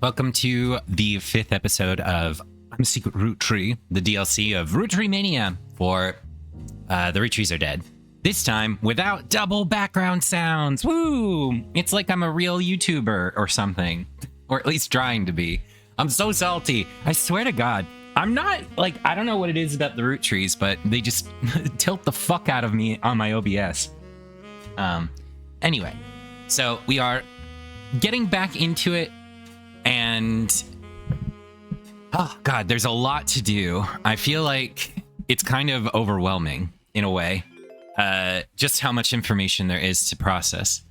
Welcome to the 5th episode of I'm a Secret Roottree, the DLC of Roottreemania for The Roottrees Are Dead. This time without double background sounds. Woo! It's like I'm a real YouTuber or something. Or at least trying to be. I'm so salty. I swear to God. I'm not, like, I don't know what it is about the Roottrees, but they just tilt the fuck out of me on my OBS. Anyway, so we are getting back into it, and oh God, there's a lot to do. I feel like it's kind of overwhelming in a way, just how much information there is to process.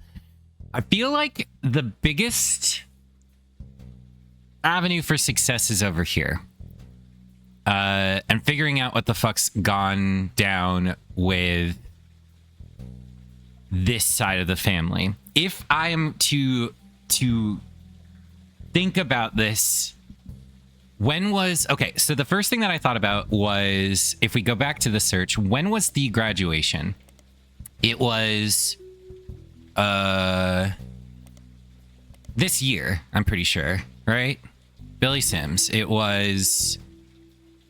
I feel like the biggest avenue for success is over here. And figuring out what the fuck's gone down with this side of the family. If I am to think about this, okay, so the first thing that I thought about was, if we go back to the search, when was the graduation? It was this year, I'm pretty sure, right? Billy Sims. It was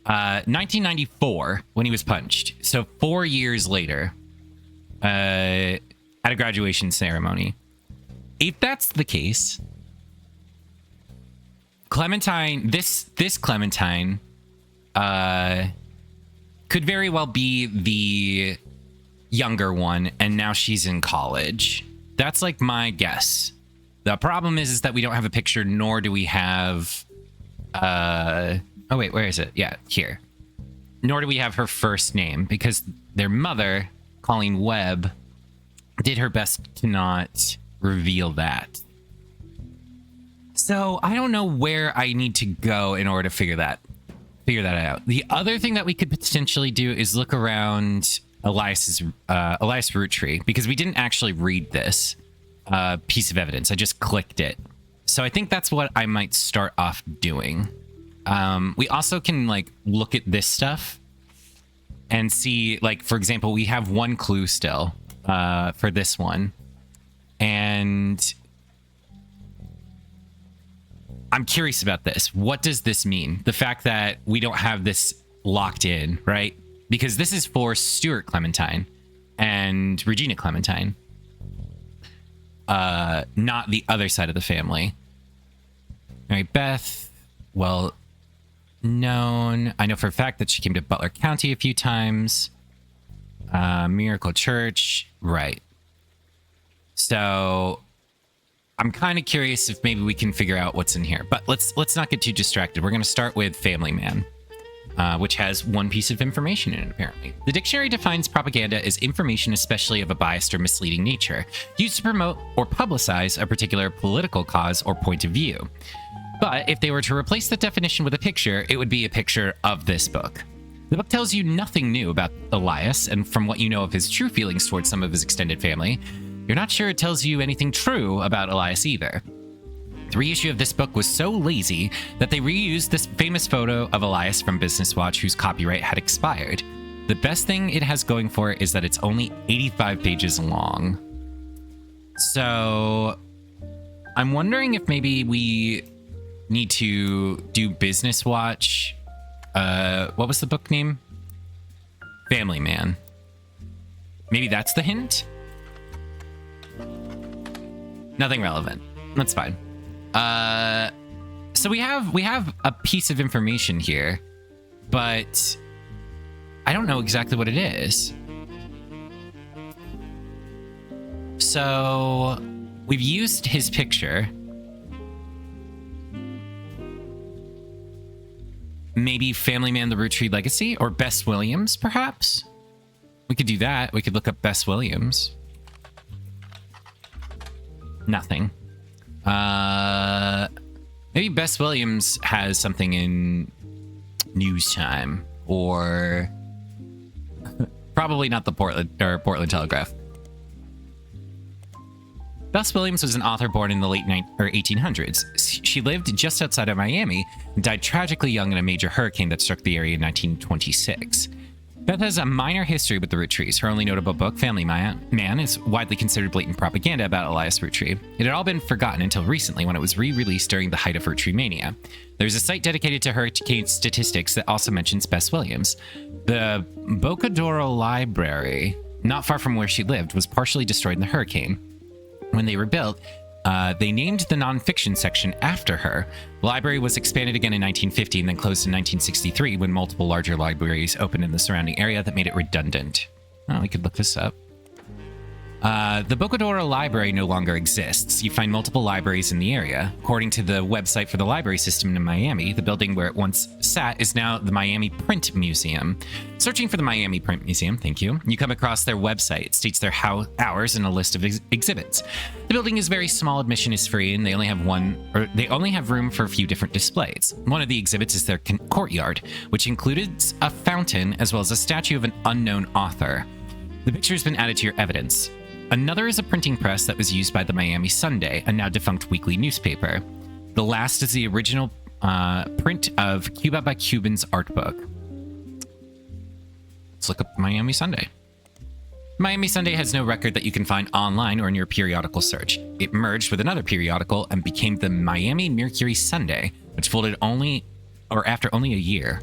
1994 when he was punched. So 4 years later, at a graduation ceremony. If that's the case, Clementine, this Clementine, could very well be the younger one, and now she's in college. That's like my guess. The problem is that we don't have a picture, nor do we have, oh wait, where is it? Yeah, here. Nor do we have her first name, because their mother, Colleen Webb, did her best to not reveal that. So I don't know where I need to go in order to figure that out. The other thing that we could potentially do is look around Elias Roottree, because we didn't actually read this piece of evidence. I just clicked it. So I think that's what I might start off doing. We also can like look at this stuff and see, like, for example, we have one clue still for this one. And I'm curious about this. What does this mean? The fact that we don't have this locked in, right? Because this is for Stuart Clementine and Regina Clementine. Not the other side of the family. All right, Beth, well known. I know for a fact that she came to Butler County a few times. Miracle Church, right. So I'm kind of curious if maybe we can figure out what's in here, but let's not get too distracted. We're going to start with Family Man, which has one piece of information in it, apparently. The dictionary defines propaganda as information, especially of a biased or misleading nature, used to promote or publicize a particular political cause or point of view. But if they were to replace the definition with a picture, it would be a picture of this book. The book tells you nothing new about Elias, and from what you know of his true feelings towards some of his extended family, you're not sure it tells you anything true about Elias either. The reissue of this book was so lazy that they reused this famous photo of Elias from Business Watch, whose copyright had expired. The best thing it has going for it is that it's only 85 pages long. So I'm wondering if maybe we need to do Business Watch. What was the book name? Family Man. Maybe that's the hint? Nothing relevant. That's fine. So we have a piece of information here, but I don't know exactly what it is. So we've used his picture. Maybe Family Man, the Roottrees Legacy, or Bess Williams, perhaps? We could do that. We could look up Bess Williams. Nothing. Maybe Bess Williams has something in News Time, or probably not the Portland Telegraph. Bess Williams was an author born in the late 1800s. She lived just outside of Miami and died tragically young in a major hurricane that struck the area in 1926. Beth has a minor history with the Roottrees. Her only notable book, Family Man, is widely considered blatant propaganda about Elias Roottree. It had all been forgotten until recently when it was re-released during the height of Roottreemania. There's a site dedicated to hurricane statistics that also mentions Bess Williams. The Bocadoro Library, not far from where she lived, was partially destroyed in the hurricane. When they rebuilt, they named the nonfiction section after her. The library was expanded again in 1950 and then closed in 1963 when multiple larger libraries opened in the surrounding area that made it redundant. Oh, we could look this up. The Bocadoro Library no longer exists. You find multiple libraries in the area. According to the website for the library system in Miami, the building where it once sat is now the Miami Print Museum. Searching for the Miami Print Museum, thank you, you come across their website. It states their hours and a list of exhibits. The building is very small, admission is free, and they only have room for a few different displays. One of the exhibits is their courtyard, which includes a fountain as well as a statue of an unknown author. The picture has been added to your evidence. Another is a printing press that was used by the Miami Sunday, a now defunct weekly newspaper. The last is the original print of Cuba by Cuban's art book. Let's look up Miami Sunday. Miami Sunday has no record that you can find online or in your periodical search. It merged with another periodical and became the Miami Mercury Sunday, which folded after only a year.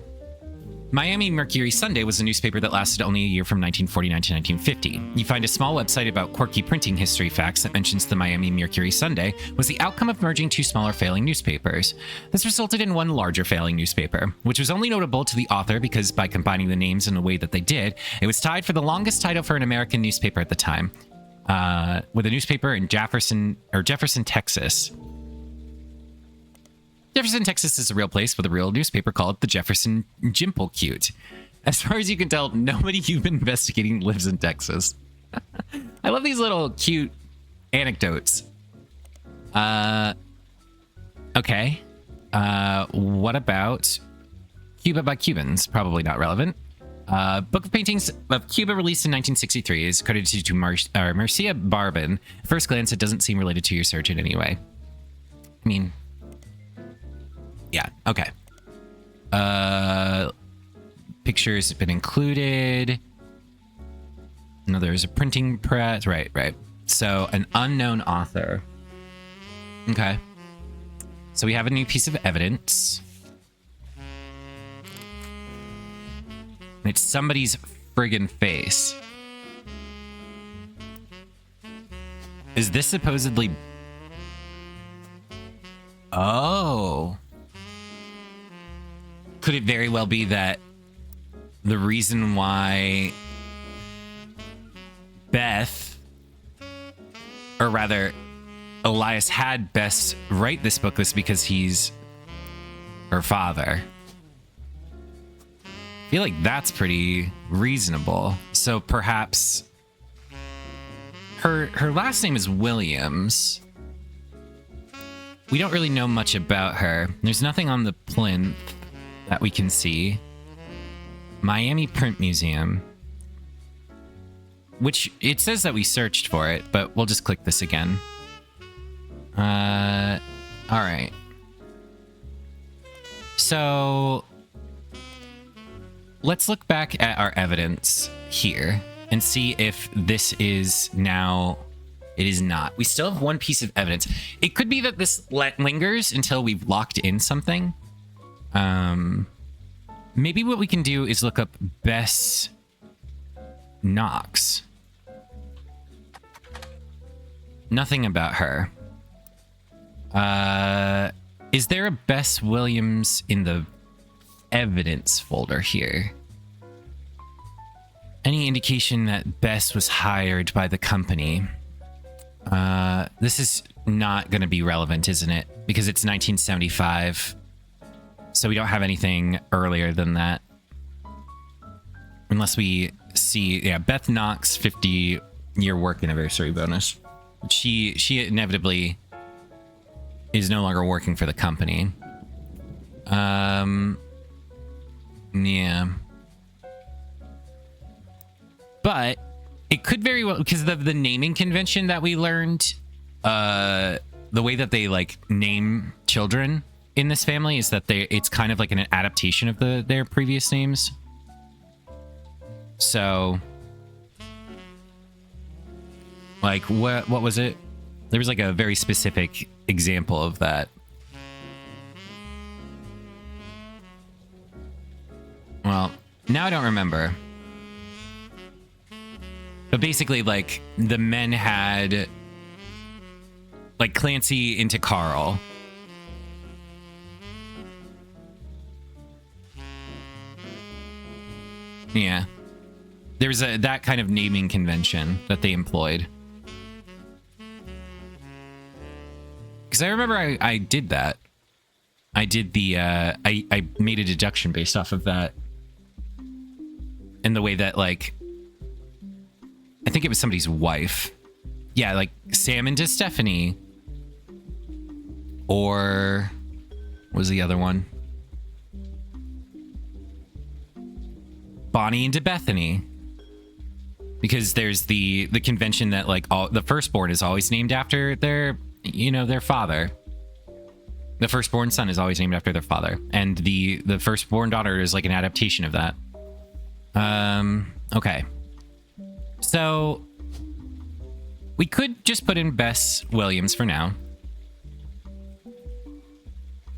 Miami Mercury Sunday was a newspaper that lasted only a year from 1949 to 1950. You find a small website about quirky printing history facts that mentions the Miami Mercury Sunday was the outcome of merging two smaller failing newspapers. This resulted in one larger failing newspaper, which was only notable to the author because by combining the names in the way that they did, it was tied for the longest title for an American newspaper at the time, with a newspaper in Jefferson, Texas. Jefferson, Texas is a real place with a real newspaper called the Jefferson Jimplecute. As far as you can tell, nobody you've been investigating lives in Texas. I love these little cute anecdotes. Okay. What about Cuba by Cubans? Probably not relevant. Book of Paintings of Cuba, released in 1963, is credited to Marcia Barbin. At first glance, it doesn't seem related to your search in any way. I mean... yeah, okay. Pictures have been included. No, there's a printing press. Right. So, an unknown author. Okay. So, we have a new piece of evidence. It's somebody's friggin' face. Is this supposedly... oh... could it very well be that the reason why Beth, or rather Elias, had Bess write this book was because he's her father? I feel like that's pretty reasonable. So perhaps her last name is Williams. We don't really know much about her. There's nothing on the plinth that we can see. Miami Print Museum, which it says that we searched for it, but we'll just click this again. All right. So let's look back at our evidence here and see if this is now... it is not. We still have one piece of evidence. It could be that this lingers until we've locked in something. Maybe what we can do is look up Bess Knox. Nothing about her. Is there a Bess Williams in the evidence folder here? Any indication that Bess was hired by the company? This is not going to be relevant, isn't it? Because it's 1975. So we don't have anything earlier than that. Unless we see, yeah, Beth Knox 50-year work anniversary bonus. She inevitably is no longer working for the company. Yeah. But it could very well, because of the naming convention that we learned, the way that they like name children in this family is that it's kind of like an adaptation of their previous names. So, like, what was it? There was like a very specific example of that. Well, now I don't remember. But basically, like, the men had, like, Clancy into Carl. Yeah. There's that kind of naming convention that they employed. Because I remember I did that. I did the, I made a deduction based off of that. And the way that, like, I think it was somebody's wife. Yeah, like Sam into Stephanie. Or what was the other one? Bonnie into Bethany. Because there's the convention that, like, all the firstborn is always named after their, you know, their father. The firstborn son is always named after their father. And the firstborn daughter is like an adaptation of that. Okay. So we could just put in Bess Williams for now.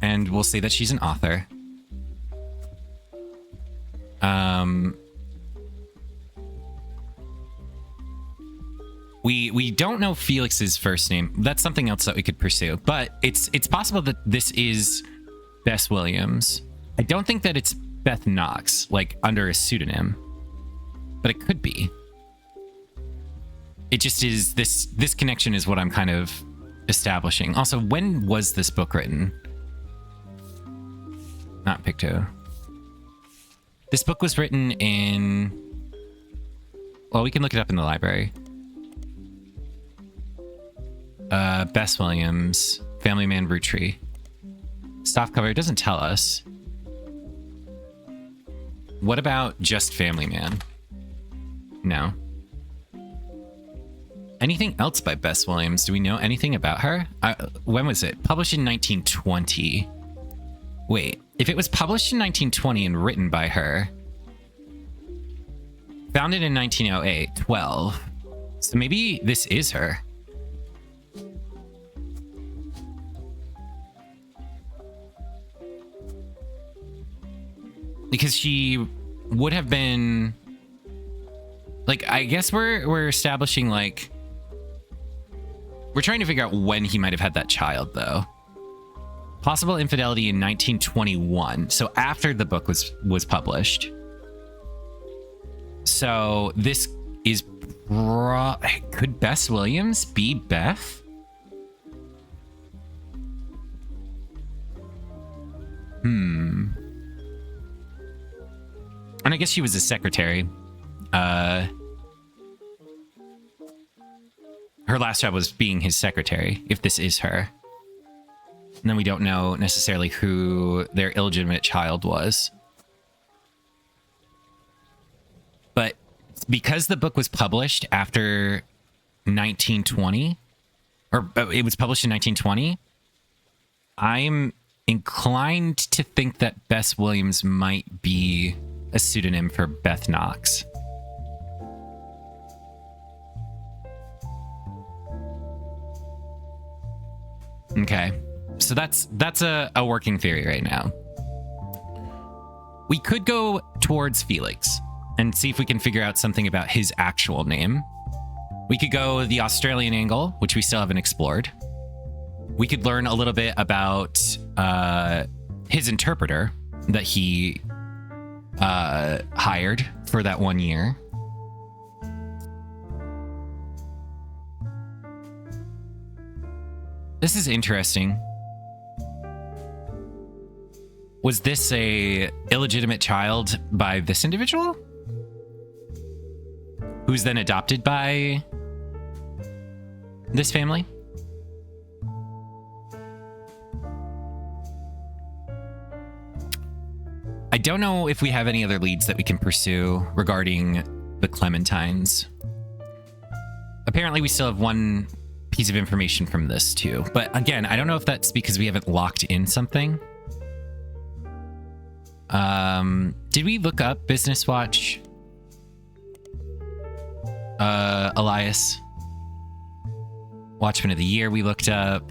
And we'll say that she's an author. We don't know Felix's first name. That's something else that we could pursue. But it's possible that this is Bess Williams. I don't think that it's Beth Knox, like under a pseudonym. But it could be. It just is this connection is what I'm kind of establishing. Also, when was this book written? Not Picto. This book was written in... Well, we can look it up in the library. Bess Williams, Family Man Roottrees. Soft cover, it doesn't tell us. What about just Family Man? No. Anything else by Bess Williams? Do we know anything about her? When was it? Published in 1920. Wait, if it was published in 1920 and written by her, founded in 1908, 12. So maybe this is her. Because she would have been... Like, I guess we're establishing, like... We're trying to figure out when he might have had that child, though. Possible infidelity in 1921. So after the book was published. So this is... Could Bess Williams be Beth? And I guess she was a secretary. Her last job was being his secretary, if this is her. And then we don't know necessarily who their illegitimate child was. But because the book was published after 1920, or it was published in 1920, I'm inclined to think that Bess Williams might be a pseudonym for Beth Knox. Okay, so that's a working theory right now. We could go towards Felix and see if we can figure out something about his actual name. We could go the Australian angle, which we still haven't explored. We could learn a little bit about his interpreter that he hired for that 1 year. This is interesting. Was this a illegitimate child by this individual? Who's then adopted by this family? I don't know if we have any other leads that we can pursue regarding the Clementines. Apparently, we still have one piece of information from this too. But again, I don't know if that's because we haven't locked in something. Did we look up Business Watch? Elias. Watchman of the Year we looked up.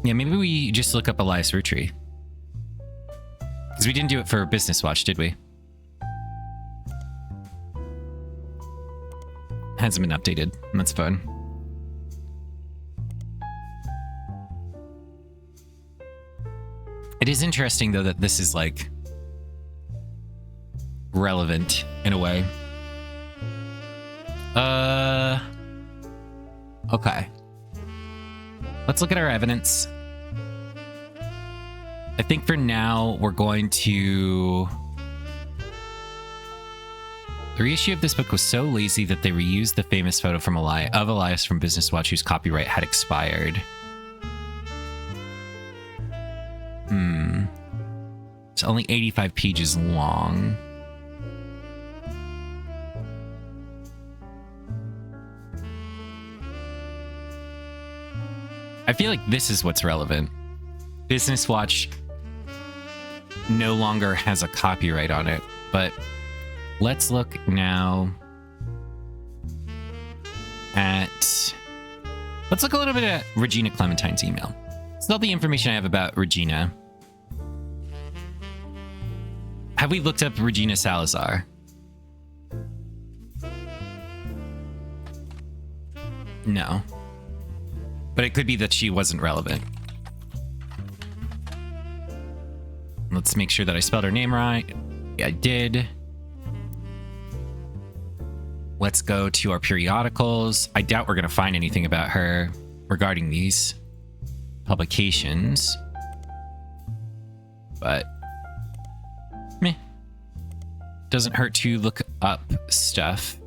Yeah, maybe we just look up Elias Roottrees. Because we didn't do it for Business Watch, did we? Hasn't been updated. That's fun. It is interesting, though, that this is, like, relevant in a way. Okay. Let's look at our evidence. I think for now, we're going to... The reissue of this book was so lazy that they reused the famous photo from Elias from Business Watch, whose copyright had expired. It's only 85 pages long. I feel like this is what's relevant. Business Watch no longer has a copyright on it, but let's look now at... Let's look a little bit at Regina Clementine's email. This is all the information I have about Regina. Have we looked up Regina Salazar? No. But it could be that she wasn't relevant. Let's make sure that I spelled her name right. Yeah, I did. Let's go to our periodicals. I doubt we're going to find anything about her regarding these publications. But, meh. Doesn't hurt to look up stuff.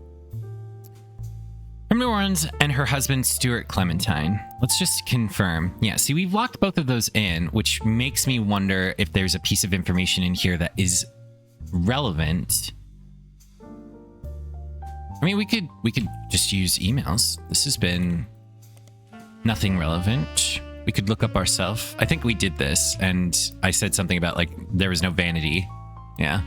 From New Orleans and her husband, Stuart Clementine. Let's just confirm. Yeah, see, we've locked both of those in, which makes me wonder if there's a piece of information in here that is relevant. I mean, we could just use emails. This has been nothing relevant. We could look up ourselves. I think we did this, and I said something about, like, there was no vanity. Yeah.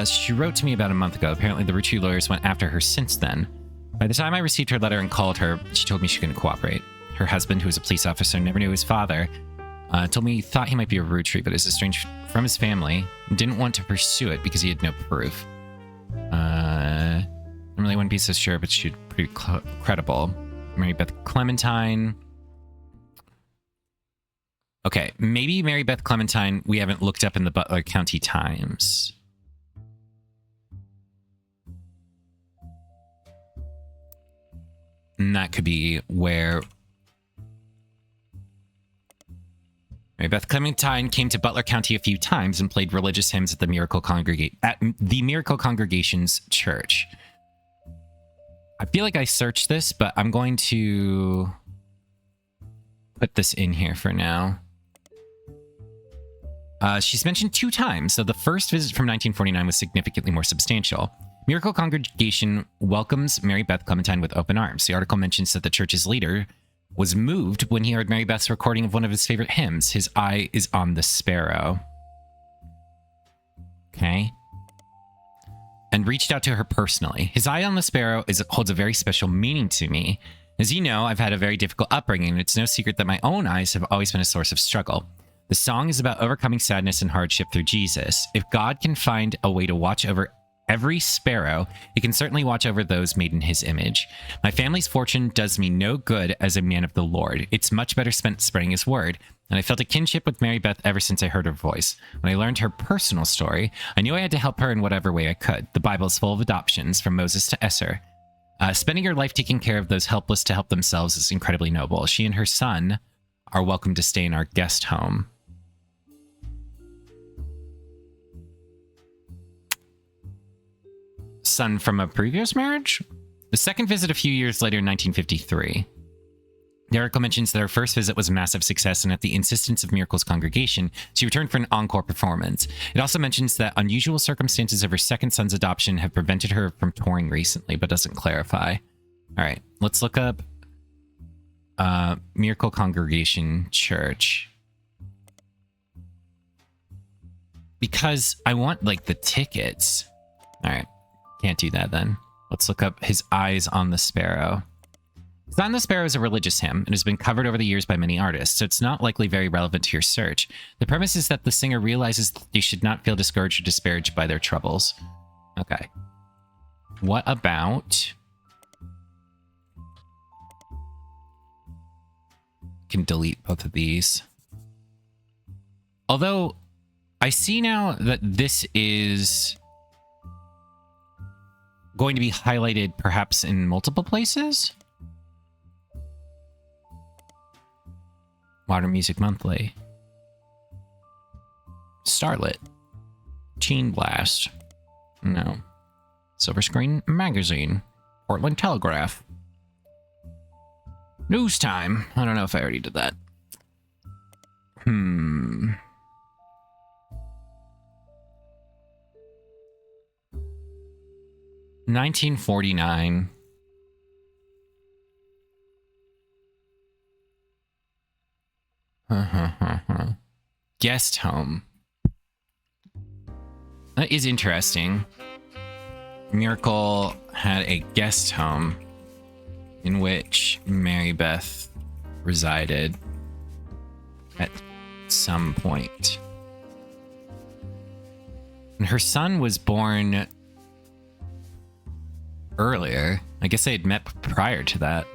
She wrote to me about a month ago. Apparently, the Roottrees lawyers went after her since then. By the time I received her letter and called her, she told me she couldn't cooperate. Her husband, who was a police officer, never knew his father, told me he thought he might be a Roottrees, but is estranged from his family and didn't want to pursue it because he had no proof. I really wouldn't be so sure, but she's pretty credible. Mary Beth Clementine. Okay, maybe Mary Beth Clementine we haven't looked up in the Butler County Times. And that could be where Mary Beth Clementine came to Butler County a few times and played religious hymns at the Miracle Congregation's church. I feel like I searched this, but I'm going to put this in here for now. She's mentioned 2 times, so the first visit from 1949 was significantly more substantial. Miracle Congregation welcomes Mary Beth Clementine with open arms. The article mentions that the church's leader was moved when he heard Mary Beth's recording of one of his favorite hymns, His Eye is on the Sparrow. Okay. And reached out to her personally. His Eye on the Sparrow holds a very special meaning to me. As you know, I've had a very difficult upbringing, and it's no secret that my own eyes have always been a source of struggle. The song is about overcoming sadness and hardship through Jesus. If God can find a way to watch over every sparrow, he can certainly watch over those made in his image. My family's fortune does me no good as a man of the Lord. It's much better spent spreading his word, and I felt a kinship with Mary Beth ever since I heard her voice. When I learned her personal story, I knew I had to help her in whatever way I could. The Bible is full of adoptions, from Moses to Esther. Spending her life taking care of those helpless to help themselves is incredibly noble. She and her son are welcome to stay in our guest home. Son from a previous marriage? The second visit a few years later in 1953. The article mentions that her first visit was a massive success, and at the insistence of Miracle's congregation, she returned for an encore performance. It also mentions that unusual circumstances of her second son's adoption have prevented her from touring recently, but doesn't clarify. All right, let's look up Miracle Congregation Church. because I want, like, the tickets. All right. Can't do that then. Let's look up His Eyes on the Sparrow. His Eye on the Sparrow is a religious hymn and has been covered over the years by many artists, so it's not likely very relevant to your search. The premise is that the singer realizes that they should not feel discouraged or disparaged by their troubles. Okay. What about... Can delete both of these. Although, I see now that this is going to be highlighted perhaps in multiple places. Modern Music Monthly. Starlet. Teen Blast. No. Silver Screen Magazine. Portland Telegraph. News Time. I don't know if I already did that. 1949. Guest home. That is interesting. Miracle had a guest home in which Mary Beth resided at some point. And her son was born earlier. I guess they had met prior to that.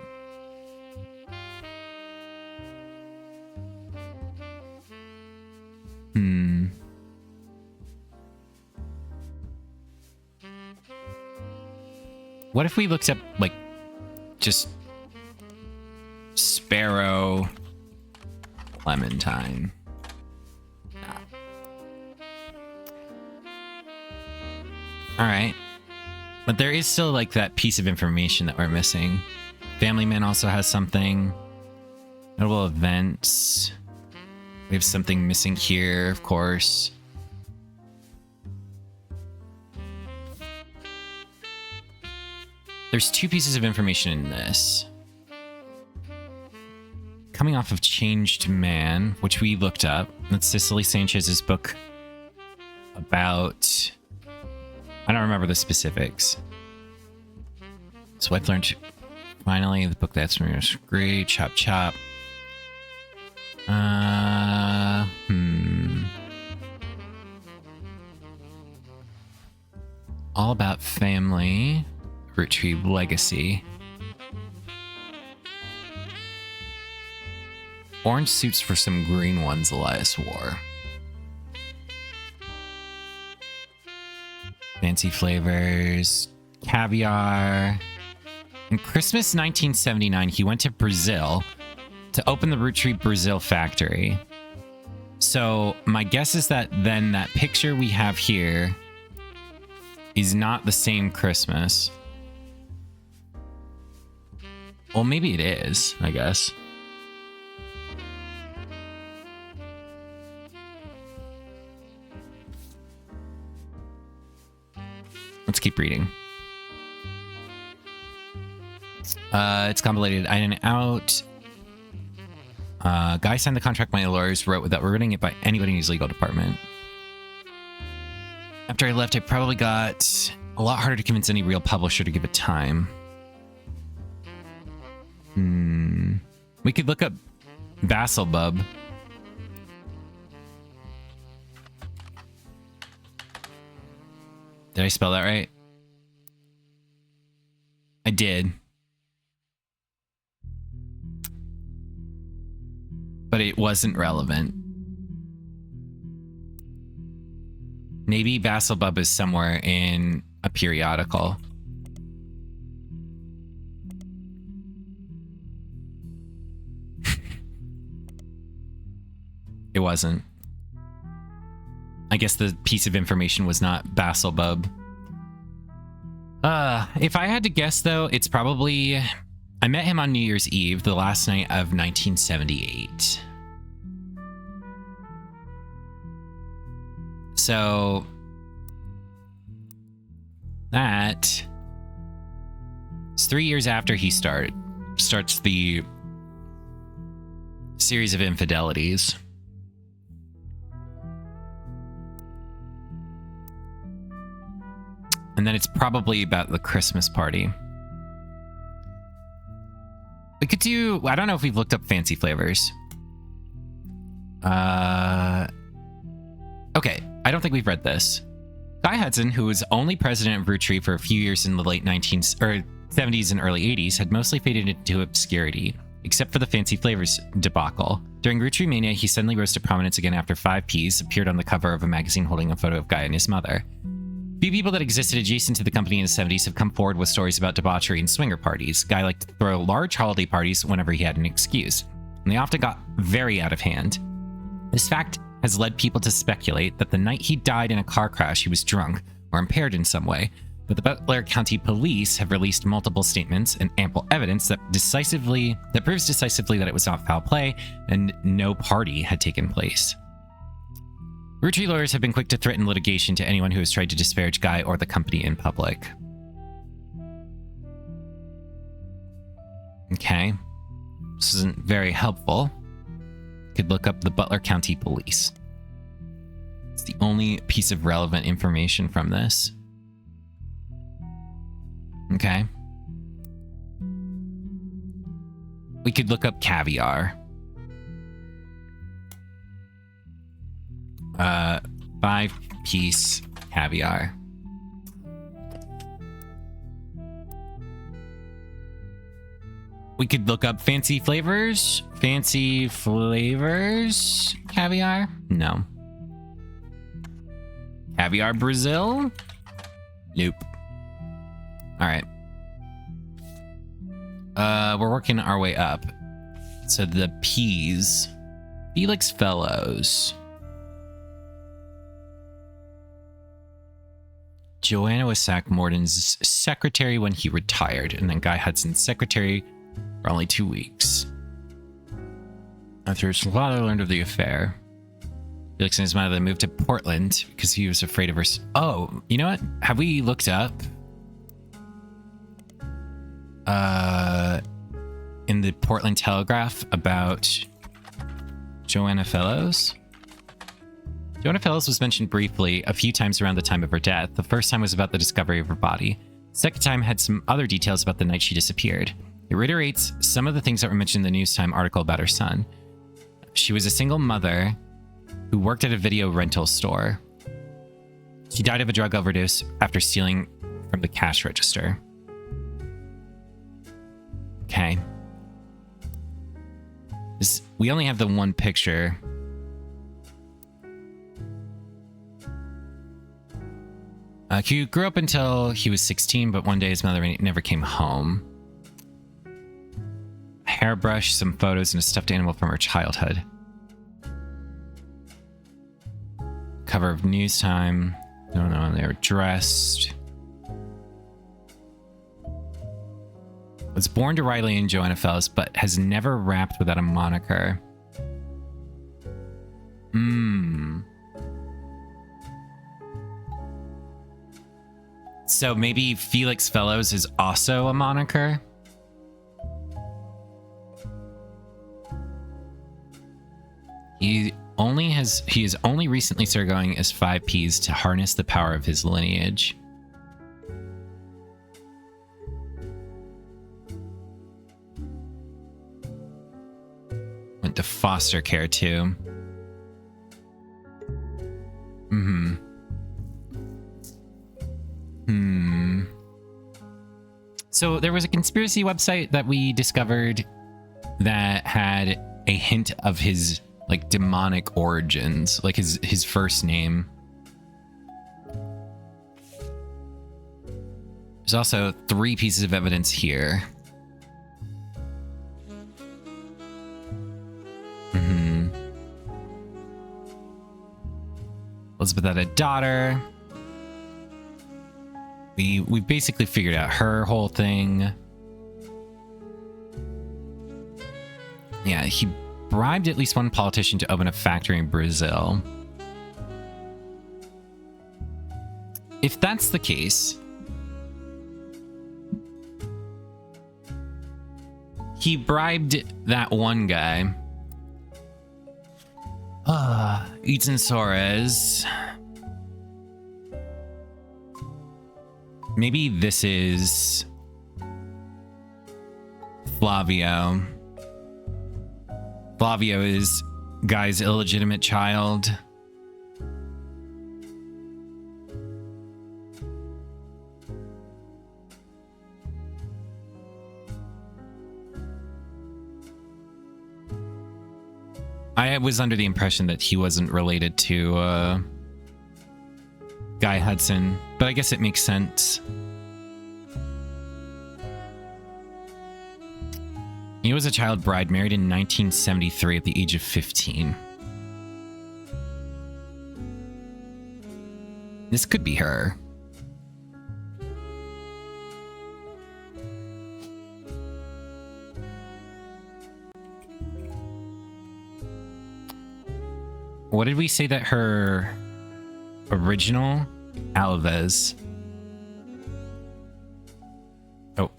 What if we looked up, like, just Sparrow Clementine? All right. But there is still, like, that piece of information that we're missing. Family Man also has something. Notable events. We have something missing here, of course. There's two pieces of information in this. Coming off of Changed Man, which we looked up. That's Cicely Sanchez's book about... I don't remember the specifics. So I've learned... Finally, the book that's great. Chop chop. All About Family. Roottrees Legacy. Orange suits for some green ones Elias wore. Fancy flavors. Caviar. In Christmas 1979, he went to Brazil to open the Roottrees Brazil factory. So my guess is that then that picture we have here is not the same Christmas. Well, maybe it is, I guess. Let's keep reading. It's compilated in and out. Guy signed the contract my lawyers wrote without running it by anybody in his legal department. After I left, I probably got a lot harder to convince any real publisher to give it time. We could look up Basilbub. Did I spell that right? I did. But it wasn't relevant. Maybe Basilbub is somewhere in a periodical. It wasn't. I guess the piece of information was not Basilbub. If I had to guess, though, it's probably... I met him on New Year's Eve, the last night of 1978. So... that... it's 3 years after he starts the series of infidelities. then it's probably about the Christmas party. We could do... I don't know if we've looked up fancy flavors. Okay, I don't think we've read this. Guy Hudson, who was only president of Roottrees for a few years in the late 70s and early 80s, had mostly faded into obscurity, except for the fancy flavors debacle. During Roottreemania, he suddenly rose to prominence again after 5Ps appeared on the cover of a magazine holding a photo of Guy and his mother. Few people that existed adjacent to the company in the 70s have come forward with stories about debauchery and swinger parties. Guy liked to throw large holiday parties whenever he had an excuse, and they often got very out of hand. This fact has led people to speculate that the night he died in a car crash, he was drunk or impaired in some way, but the Butler County Police have released multiple statements and ample evidence that proves decisively that it was not foul play and no party had taken place. Roottrees lawyers have been quick to threaten litigation to anyone who has tried to disparage Guy or the company in public. Okay. This isn't very helpful. Could look up the Butler County Police. It's the only piece of relevant information from this. Okay. We could look up caviar. 5-piece caviar. We could look up fancy flavors. Fancy flavors caviar? No. Caviar Brazil? Nope. All right. We're working our way up. So the P's. Felix Fellows. Joanna was Sack Morton's secretary when he retired, and then Guy Hudson's secretary for only 2 weeks. After his father learned of the affair, Felix and his mother moved to Portland because he was afraid of her. Oh, you know what? Have we looked up in the Portland Telegraph about Joanna Fellows? Joanna Fellows was mentioned briefly a few times around the time of her death. The first time was about the discovery of her body. The second time had some other details about the night she disappeared. It reiterates some of the things that were mentioned in the News Time article about her son. She was a single mother who worked at a video rental store. She died of a drug overdose after stealing from the cash register. Okay. We only have the one picture. He grew up until he was 16, but one day his mother never came home. A hairbrush, some photos, and a stuffed animal from her childhood. Cover of News Time. Don't know how they were dressed. Was born to Riley and Joanna Fellows, but has never rapped without a moniker. So maybe Felix Fellows is also a moniker? He is only recently started going as 5Ps to harness the power of his lineage. Went to foster care too. So there was a conspiracy website that we discovered that had a hint of his like demonic origins, like his first name. There's also 3 pieces of evidence here. Elizabeth had a daughter. We basically figured out her whole thing. Yeah, he bribed at least one politician to open a factory in Brazil. If that's the case, he bribed that one guy. Edson Soares. Maybe this is Flavio. Flavio is Guy's illegitimate child. I was under the impression that he wasn't related to Guy Hudson, but I guess it makes sense. He was a child bride married in 1973 at the age of 15. This could be her. What did we say that her original Alves? Oh.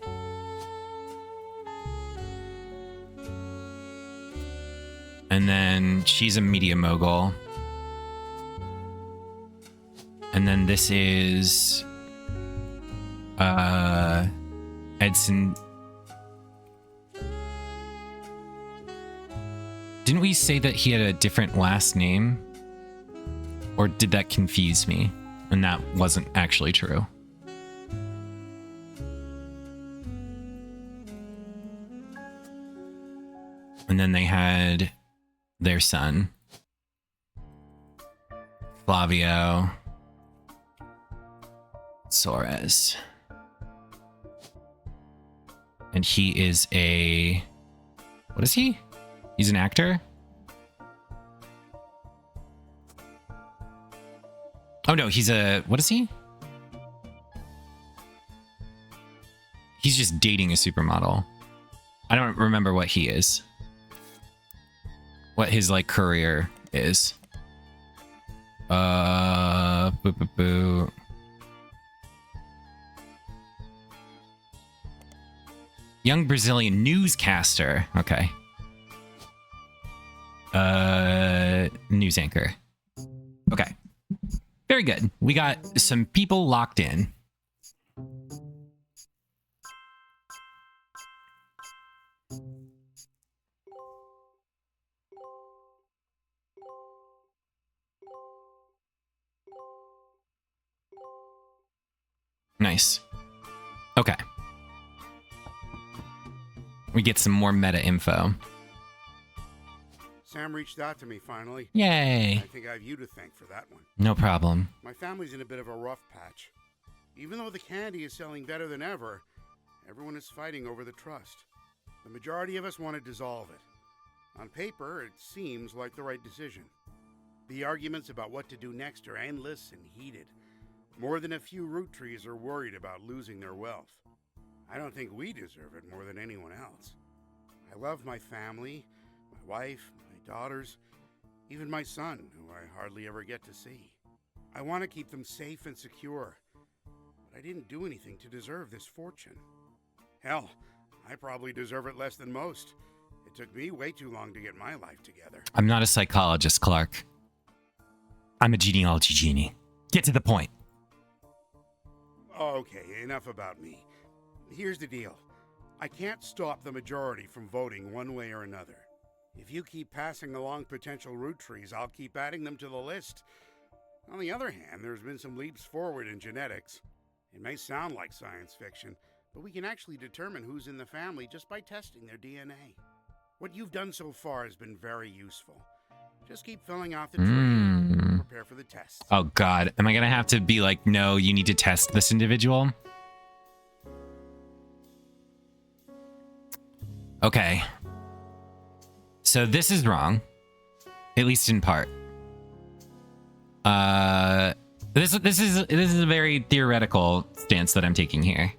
And then she's a media mogul. And then this is Edson. Didn't we say that he had a different last name? Or did that confuse me? And that wasn't actually true. And then they had their son, Flavio Soares. And he is a... What is he? He's an actor? Oh no, he's a... What is he? He's just dating a supermodel. I don't remember what he is. What his, like, career is. Boo. Young Brazilian newscaster. Okay. News anchor. Okay. Very good. We got some people locked in. Nice. Okay. We get some more meta info. Sam reached out to me finally. Yay. I think I have you to thank for that one. No problem. My family's in a bit of a rough patch. Even though the candy is selling better than ever, everyone is fighting over the trust. The majority of us want to dissolve it. On paper, it seems like the right decision. The arguments about what to do next are endless and heated. More than a few Roottrees are worried about losing their wealth. I don't think we deserve it more than anyone else. I love my family, my wife, my daughters, even my son, who I hardly ever get to see. I want to keep them safe and secure, but I didn't do anything to deserve this fortune. Hell, I probably deserve it less than most. It took me way too long to get my life together. I'm not a psychologist, Clark. I'm a genealogy genie. Get to the point. Okay, enough about me. Here's the deal. I can't stop the majority from voting one way or another. If you keep passing along potential Roottrees, I'll keep adding them to the list. On the other hand, there's been some leaps forward in genetics. It may sound like science fiction, but we can actually determine who's in the family just by testing their DNA. What you've done so far has been very useful. Just keep filling out the tree and prepare for the tests. Oh God, am I gonna have to be like, no, you need to test this individual? Okay. So this is wrong, at least in part. This is a very theoretical stance that I'm taking here.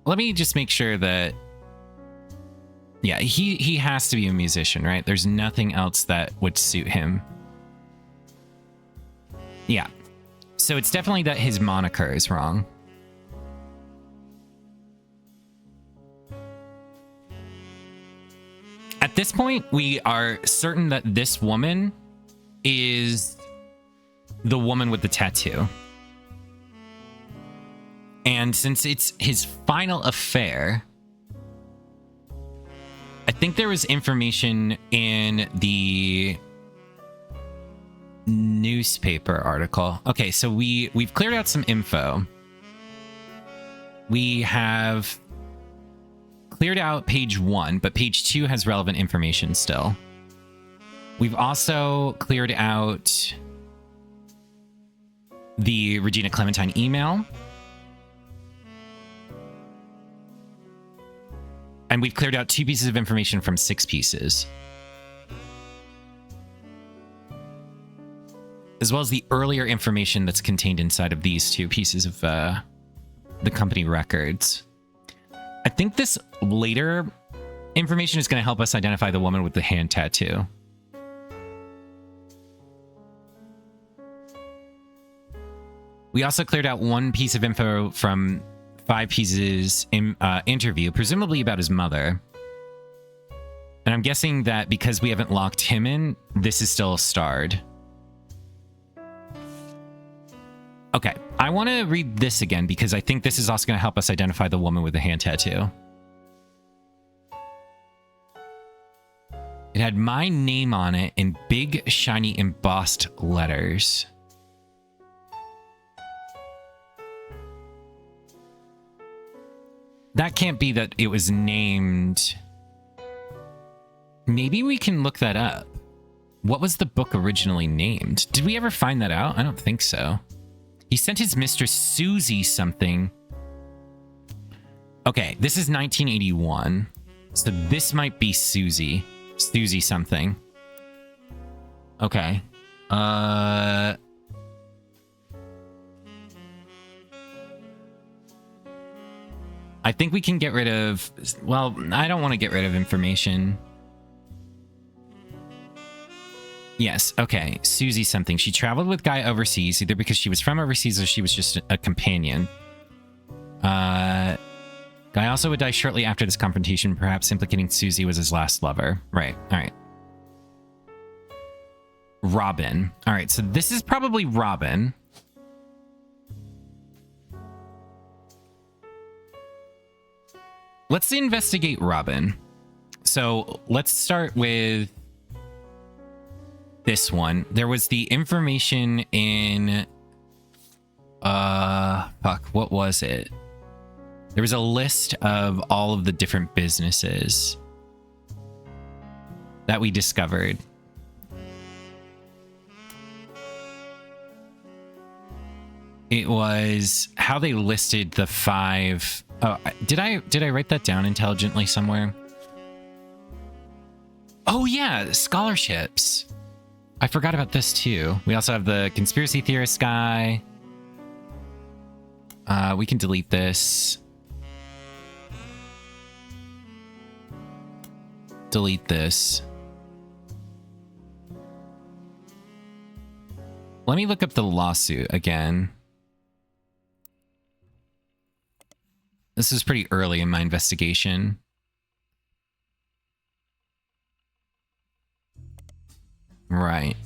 Let me just make sure that, yeah, he has to be a musician, right? There's nothing else that would suit him. Yeah. So it's definitely that his moniker is wrong. At this point, we are certain that this woman is the woman with the tattoo. And since it's his final affair, I think there was information in the newspaper article. Okay, so we've cleared out some info. We have cleared out page 1, but page 2 has relevant information still. We've also cleared out the Regina Clementine email. And we've cleared out 2 pieces of information from 6 pieces. As well as the earlier information that's contained inside of these 2 pieces of the company records. I think this later information is going to help us identify the woman with the hand tattoo. We also cleared out 1 piece of info from 5 pieces in interview, presumably about his mother. And I'm guessing that because we haven't locked him in, this is still starred. Okay, I want to read this again because I think this is also going to help us identify the woman with the hand tattoo. It had my name on it in big, shiny, embossed letters. That can't be that it was named. Maybe we can look that up. What was the book originally named? Did we ever find that out? I don't think so. He sent his mistress Susie something. Okay, this is 1981. So this might be Susie. Susie something. Okay. I think we can get rid of... Well, I don't want to get rid of information. Yes, okay. Susie something. She traveled with Guy overseas, either because she was from overseas or she was just a companion. Guy also would die shortly after this confrontation, perhaps implicating Susie was his last lover. Right, all right. Robin. All right, so this is probably Robin. Let's investigate Robin. So let's start with this one. There was the information in... fuck, what was it? There was a list of all of the different businesses that we discovered. It was how they listed the 5... Oh, did I write that down intelligently somewhere? Oh yeah, scholarships. I forgot about this too. We also have the conspiracy theorist guy. We can delete this. Delete this. Let me look up the lawsuit again. This is pretty early in my investigation. Right.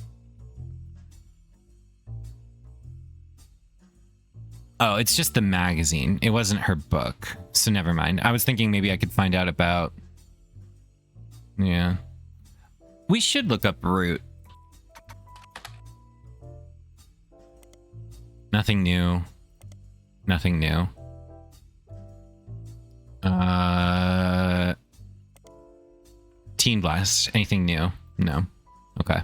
Oh, it's just the magazine. It wasn't her book. So never mind. I was thinking maybe I could find out about... Yeah. We should look up Root. Nothing new. Nothing new. Teen Blast. Anything new? No. Okay.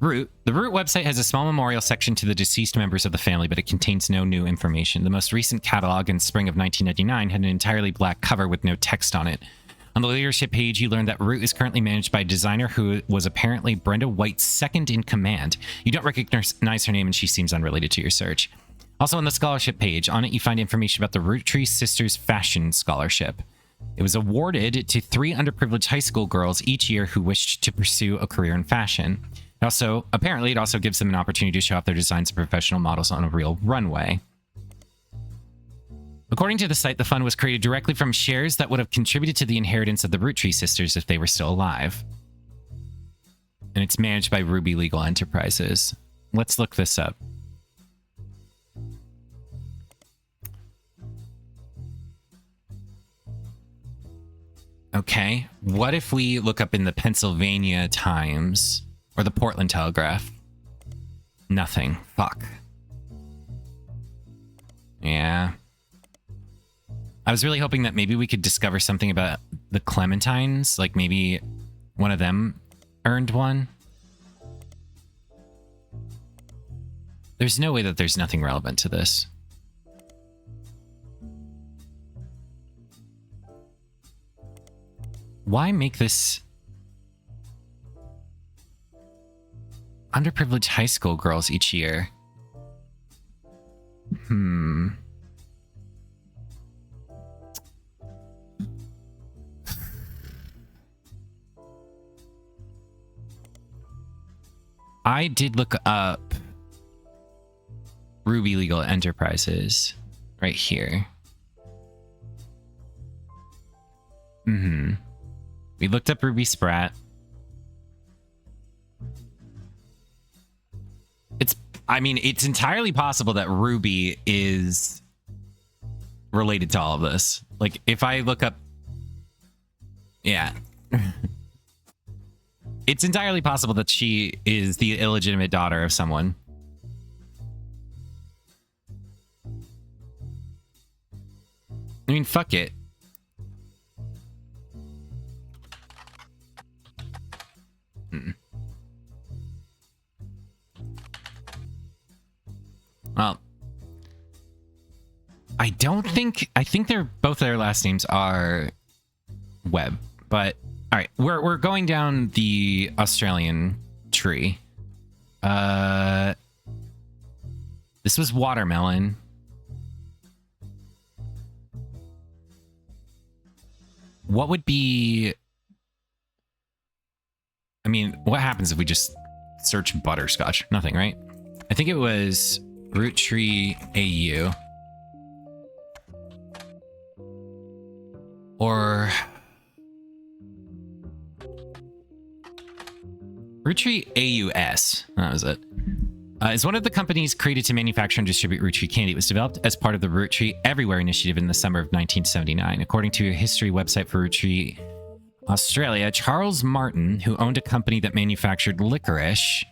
Root. The Root website has a small memorial section to the deceased members of the family, but it contains no new information. The most recent catalog in spring of 1999 had an entirely black cover with no text on it. On the leadership page, you learn that Root is currently managed by a designer who was apparently Brenda White's second in command. You don't recognize her name, and she seems unrelated to your search. Also on the scholarship page, on it you find information about the Roottrees Sisters Fashion Scholarship. It was awarded to 3 underprivileged high school girls each year who wished to pursue a career in fashion. Also, apparently, it also gives them an opportunity to show off their designs of professional models on a real runway. According to the site, the fund was created directly from shares that would have contributed to the inheritance of the Roottrees sisters if they were still alive. and it's managed by Ruby Legal Enterprises. Let's look this up. Okay, what if we look up in the Pennsylvania Times or the Portland Telegraph? Nothing. Fuck. Yeah. I was really hoping that maybe we could discover something about the Clementines, like maybe one of them earned one. There's no way that there's nothing relevant to this. Why make this underprivileged high school girls each year? I did look up Ruby Legal Enterprises right here. We looked up Ruby Spratt. I mean, it's entirely possible that Ruby is related to all of this. Like, if I look up... Yeah. It's entirely possible that she is the illegitimate daughter of someone. I mean, fuck it. Well, I think both their last names are Webb, but all right, we're going down the Australian tree. This was watermelon. What would be... I mean, what happens if we just search butterscotch? Nothing, right? I think it was Roottreemania. Or... Roottreeaus. That was it. Is one of the companies created to manufacture and distribute Roottree candy. It was developed as part of the Roottree Everywhere initiative in the summer of 1979. According to a history website for Roottrees Australia, Charles Martin, who owned a company that manufactured licorice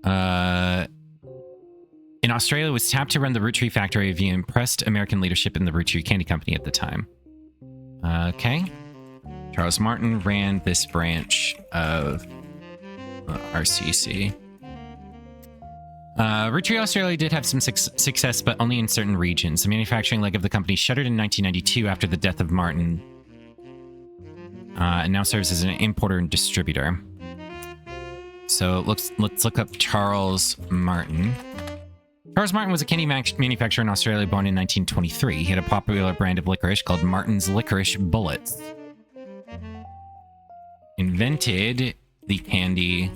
in Australia, was tapped to run the Roottrees factory via impressed American leadership in the Roottrees Candy Company at the time. Okay. Charles Martin ran this branch of RCC. Roottrees Australia did have some success, but only in certain regions. The manufacturing leg of the company shuttered in 1992 after the death of Martin, and now serves as an importer and distributor. So let's look up Charles Martin. Charles Martin was a candy manufacturer in Australia born in 1923. He had a popular brand of licorice called Martin's Licorice Bullets. Invented the candy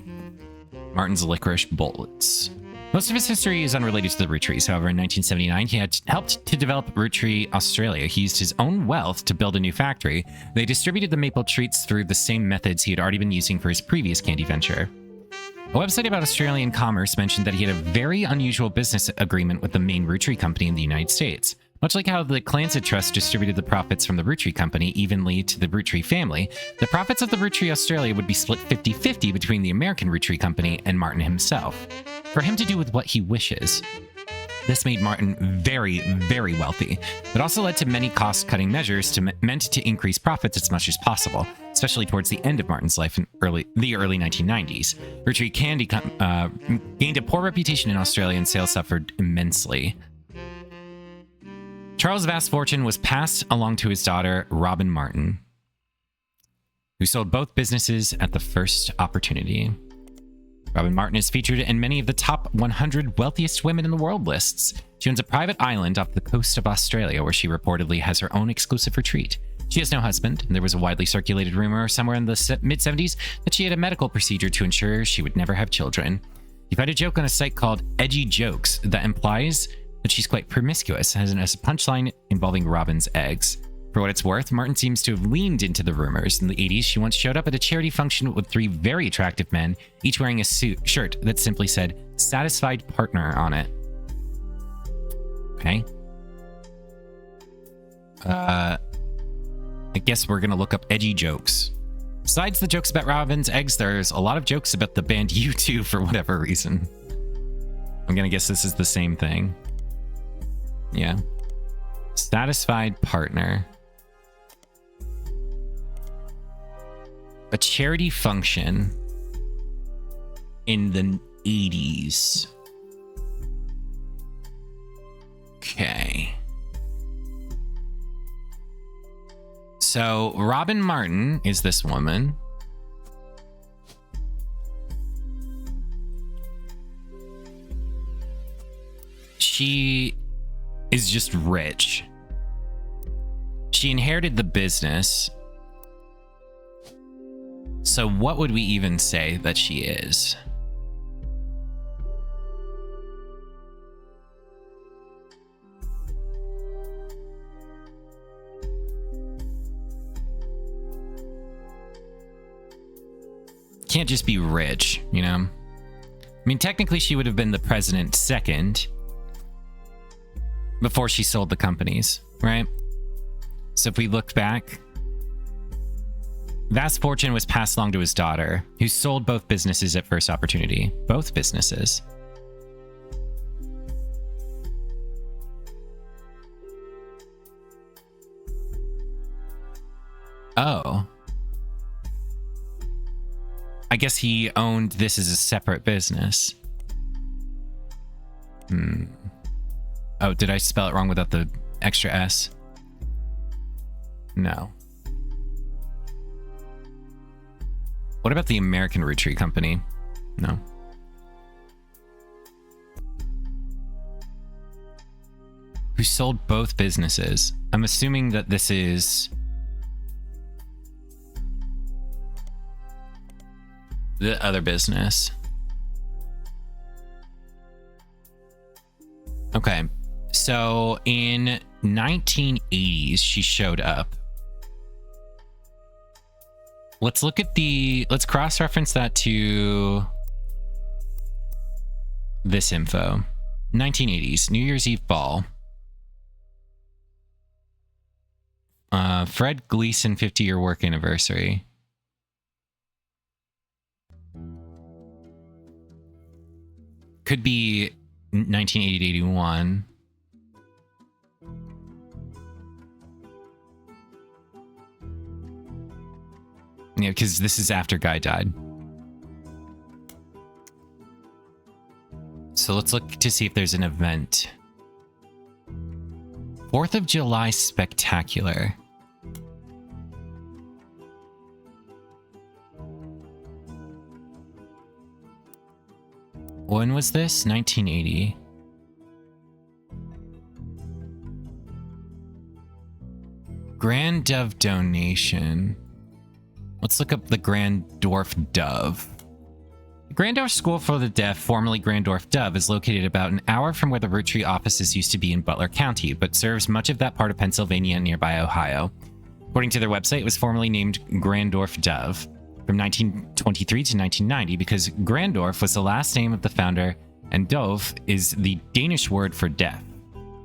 Martin's Licorice Bullets. Most of his history is unrelated to the Rootrees. However, in 1979, he had helped to develop Roottrees Australia. He used his own wealth to build a new factory. They distributed the maple treats through the same methods he had already been using for his previous candy venture. A website about Australian commerce mentioned that he had a very unusual business agreement with the main Roottrees company in the United States. Much like how the Clancy Trust distributed the profits from the Roottrees company evenly to the Roottrees family, the profits of the Roottrees Australia would be split 50-50 between the American Roottrees company and Martin himself, for him to do with what he wishes. This made Martin very, very wealthy, but also led to many cost-cutting measures meant to increase profits as much as possible, especially towards the end of Martin's life in the early 1990s. Roottrees Candy gained a poor reputation in Australia and sales suffered immensely. Charles' vast fortune was passed along to his daughter, Robin Martin, who sold both businesses at the first opportunity. Robin Martin is featured in many of the top 100 wealthiest women in the world lists. She owns a private island off the coast of Australia where she reportedly has her own exclusive retreat. She has no husband, and there was a widely circulated rumor somewhere in the mid-70s that she had a medical procedure to ensure she would never have children. You find a joke on a site called Edgy Jokes that implies that she's quite promiscuous and has a punchline involving Robin's eggs. For what it's worth, Martin seems to have leaned into the rumors. In the 80s, she once showed up at a charity function with 3 very attractive men, each wearing a shirt that simply said, "Satisfied Partner" on it. Okay. I guess we're gonna look up edgy jokes. Besides the jokes about Robin's eggs, there's a lot of jokes about the band U2 for whatever reason. I'm gonna guess this is the same thing. Yeah. Satisfied Partner. A charity function in the 80s. Okay. So Robin Martin is this woman. She is just rich. She inherited the business. So what would we even say that she is? Can't just be rich, you know? I mean, technically she would have been the president second before she sold the companies, right? So if we look back, vast fortune was passed along to his daughter, who sold both businesses at first opportunity. Both businesses. Oh. I guess he owned this as a separate business. Oh, did I spell it wrong without the extra S? No. What about the American Roottrees Company? No. Who sold both businesses? I'm assuming that this is the other business. Okay. So in 1980s, she showed up. Let's look at let's cross-reference that to this info. 1980s, New Year's Eve ball. Fred Gleason 50-year work anniversary. Could be 1980 to 81. Yeah, because this is after Guy died. So let's look to see if there's an event. 4th of July Spectacular. When was this? 1980. Grand Dove donation. Let's look up the Grand Dwarf Dove. The Grand Dwarf School for the Deaf, formerly Grand Dwarf Dove, is located about an hour from where the Roottrees offices used to be in Butler County, but serves much of that part of Pennsylvania and nearby Ohio. According to their website, it was formerly named Grand Dwarf Dove from 1923 to 1990 because Grandorf was the last name of the founder and Dove is the Danish word for deaf.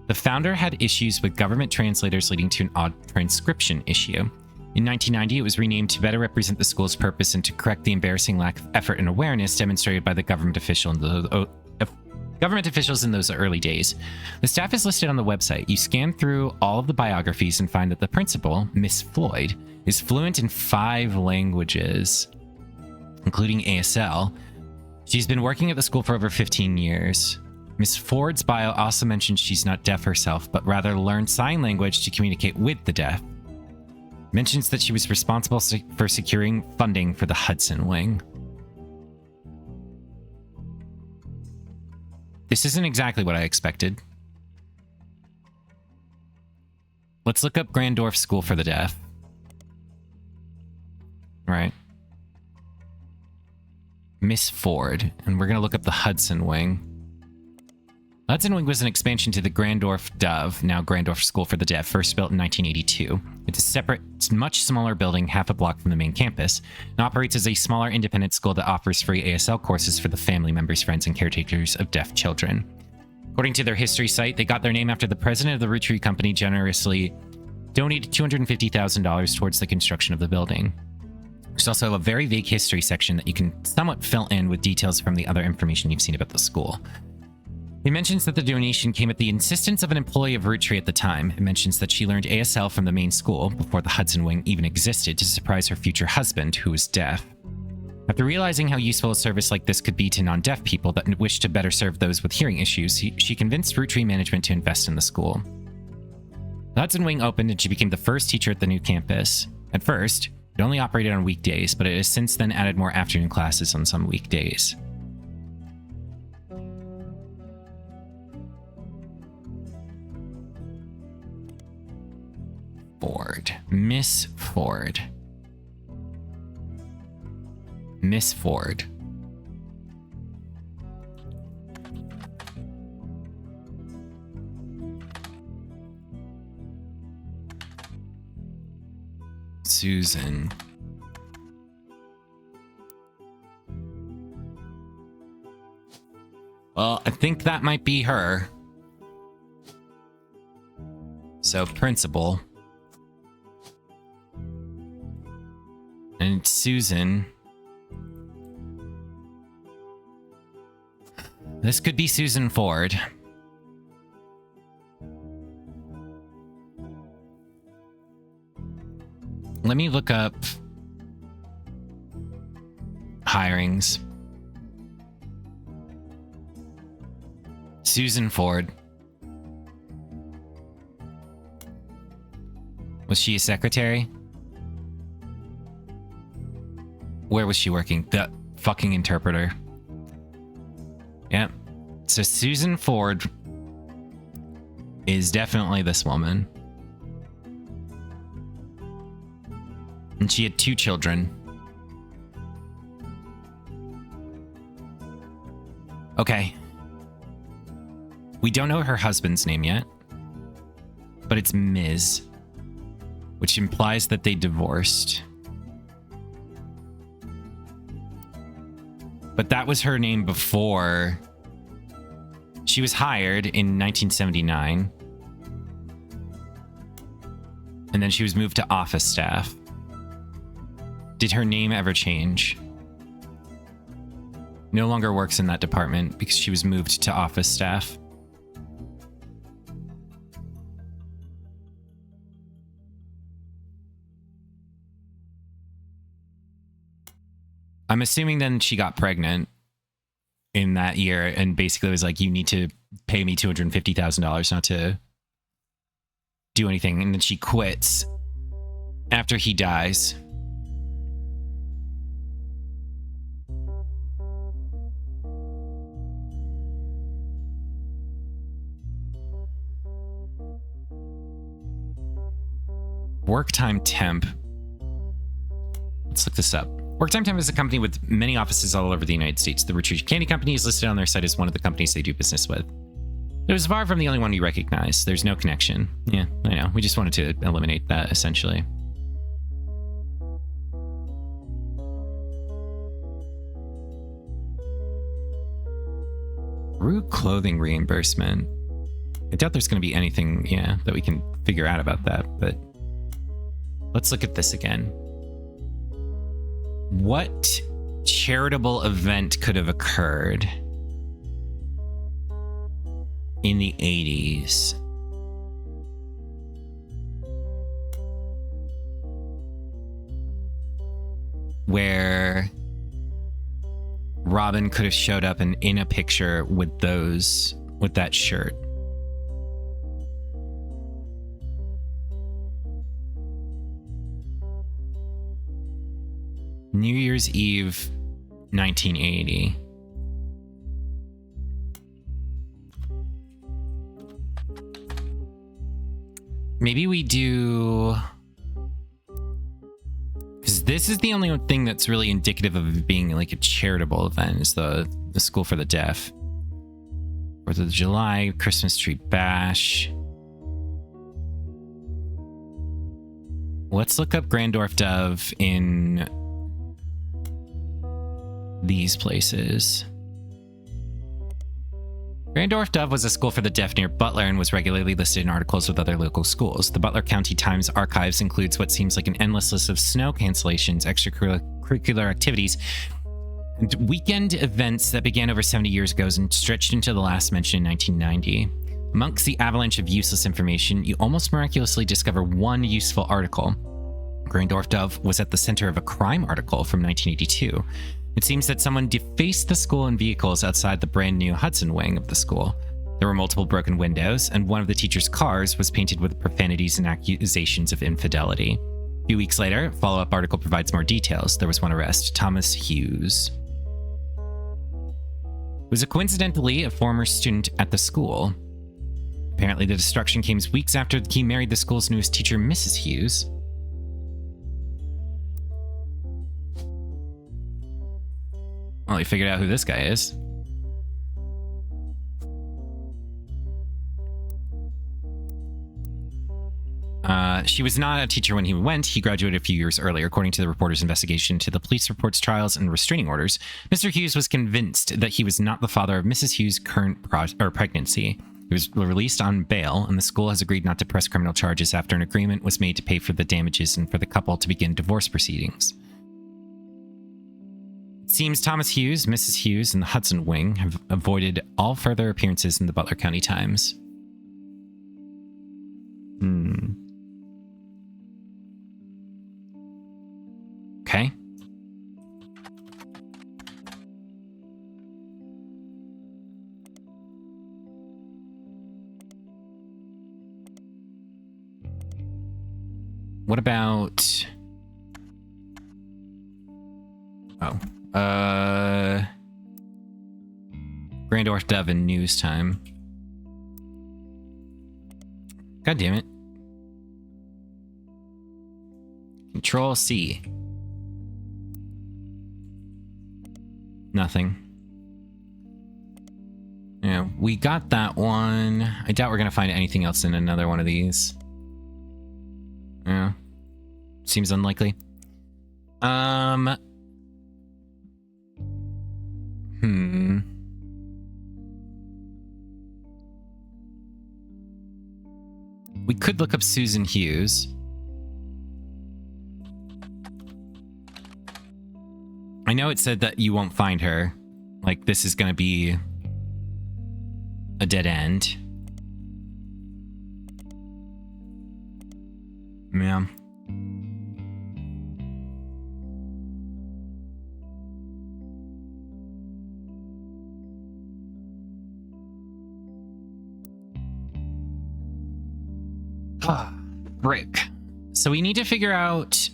The founder had issues with government translators leading to an odd transcription issue. In 1990, it was renamed to better represent the school's purpose and to correct the embarrassing lack of effort and awareness demonstrated by the government officials in those early days. The staff is listed on the website. You scan through all of the biographies and find that the principal, Miss Floyd, is fluent in 5 languages, including ASL. She's been working at the school for over 15 years. Miss Ford's bio also mentions she's not deaf herself, but rather learned sign language to communicate with the deaf. Mentions that she was responsible for securing funding for the Hudson Wing. This isn't exactly what I expected. Let's look up Grandorf School for the Deaf. Right. Miss Ford. And we're going to look up the Hudson Wing. Hudson Wing was an expansion to the Grandorf Dove, now Grandorf School for the Deaf, first built in 1982. It's a separate, much smaller building half a block from the main campus, and operates as a smaller independent school that offers free ASL courses for the family members, friends, and caretakers of deaf children. According to their history site, they got their name after the president of the Roottrees company generously donated $250,000 towards the construction of the building. There's also a very vague history section that you can somewhat fill in with details from the other information you've seen about the school. It mentions that the donation came at the insistence of an employee of Roottrees at the time. It mentions that she learned ASL from the main school before the Hudson Wing even existed to surprise her future husband, who was deaf. After realizing how useful a service like this could be to non-deaf people that wish to better serve those with hearing issues, she convinced Roottrees management to invest in the school. The Hudson Wing opened and she became the first teacher at the new campus. At first, it only operated on weekdays, but it has since then added more afternoon classes on some weekdays. Ford. Miss Ford. Miss Ford. Susan. Well, I think that might be her. So, principal. And Susan. This could be Susan Ford. Let me look up hirings. Susan Ford. Was she a secretary? Where was she working? The fucking interpreter. Yep. So Susan Ford is definitely this woman. And she had 2 children. Okay. We don't know her husband's name yet, but it's Ms., which implies that they divorced. But that was her name before. She was hired in 1979. And then she was moved to office staff. Did her name ever change? No longer works in that department because she was moved to office staff. I'm assuming then she got pregnant in that year and basically was like, you need to pay me $250,000 not to do anything. And then she quits after he dies. Work Time Temp. Let's look this up. Work Time Temp is a company with many offices all over the United States. The Roottrees Candy Company is listed on their site as one of the companies they do business with. It was far from the only one you recognize. There's no connection. Yeah, I know. We just wanted to eliminate that, essentially. Root clothing reimbursement. I doubt there's going to be anything, that we can figure out about that, but let's look at this again. What charitable event could have occurred in the 80s? Where Robin could have showed up in a picture with that shirt. New Year's Eve, 1980. Maybe we do... Because this is the only thing that's really indicative of it being like a charitable event, is the School for the Deaf. 4th of July, Christmas tree bash. Let's look up Grandorf Dove in these places. Grandorf Dove was a school for the deaf near Butler and was regularly listed in articles with other local schools. The Butler County Times archives includes what seems like an endless list of snow cancellations, extracurricular activities, and weekend events that began over 70 years ago and stretched into the last mentioned in 1990. Amongst the avalanche of useless information, you almost miraculously discover one useful article. Grandorf Dove was at the center of a crime article from 1982. It seems that someone defaced the school and vehicles outside the brand new Hudson wing of the school. There were multiple broken windows, and one of the teacher's cars was painted with profanities and accusations of infidelity. A few weeks later, a follow-up article provides more details. There was one arrest, Thomas Hughes. He was coincidentally a former student at the school. Apparently, the destruction came weeks after he married the school's newest teacher, Mrs. Hughes. Well, you figured out who this guy is. She was not a teacher when he went. He graduated a few years earlier. According to the reporter's investigation into the police reports, trials, and restraining orders, Mr. Hughes was convinced that he was not the father of Mrs. Hughes' current pregnancy. He was released on bail, and the school has agreed not to press criminal charges after an agreement was made to pay for the damages and for the couple to begin divorce proceedings. It seems Thomas Hughes, Mrs. Hughes, and the Hudson Wing have avoided all further appearances in the Butler County Times. Okay. What about... Grandorf Dove in news time. God damn it. Control C. Nothing. Yeah, we got that one. I doubt we're gonna find anything else in another one of these. Yeah. Seems unlikely. We could look up Susan Hughes. I know it said that you won't find her. Like, this is gonna be a dead end. Yeah. Brick. So we need to figure out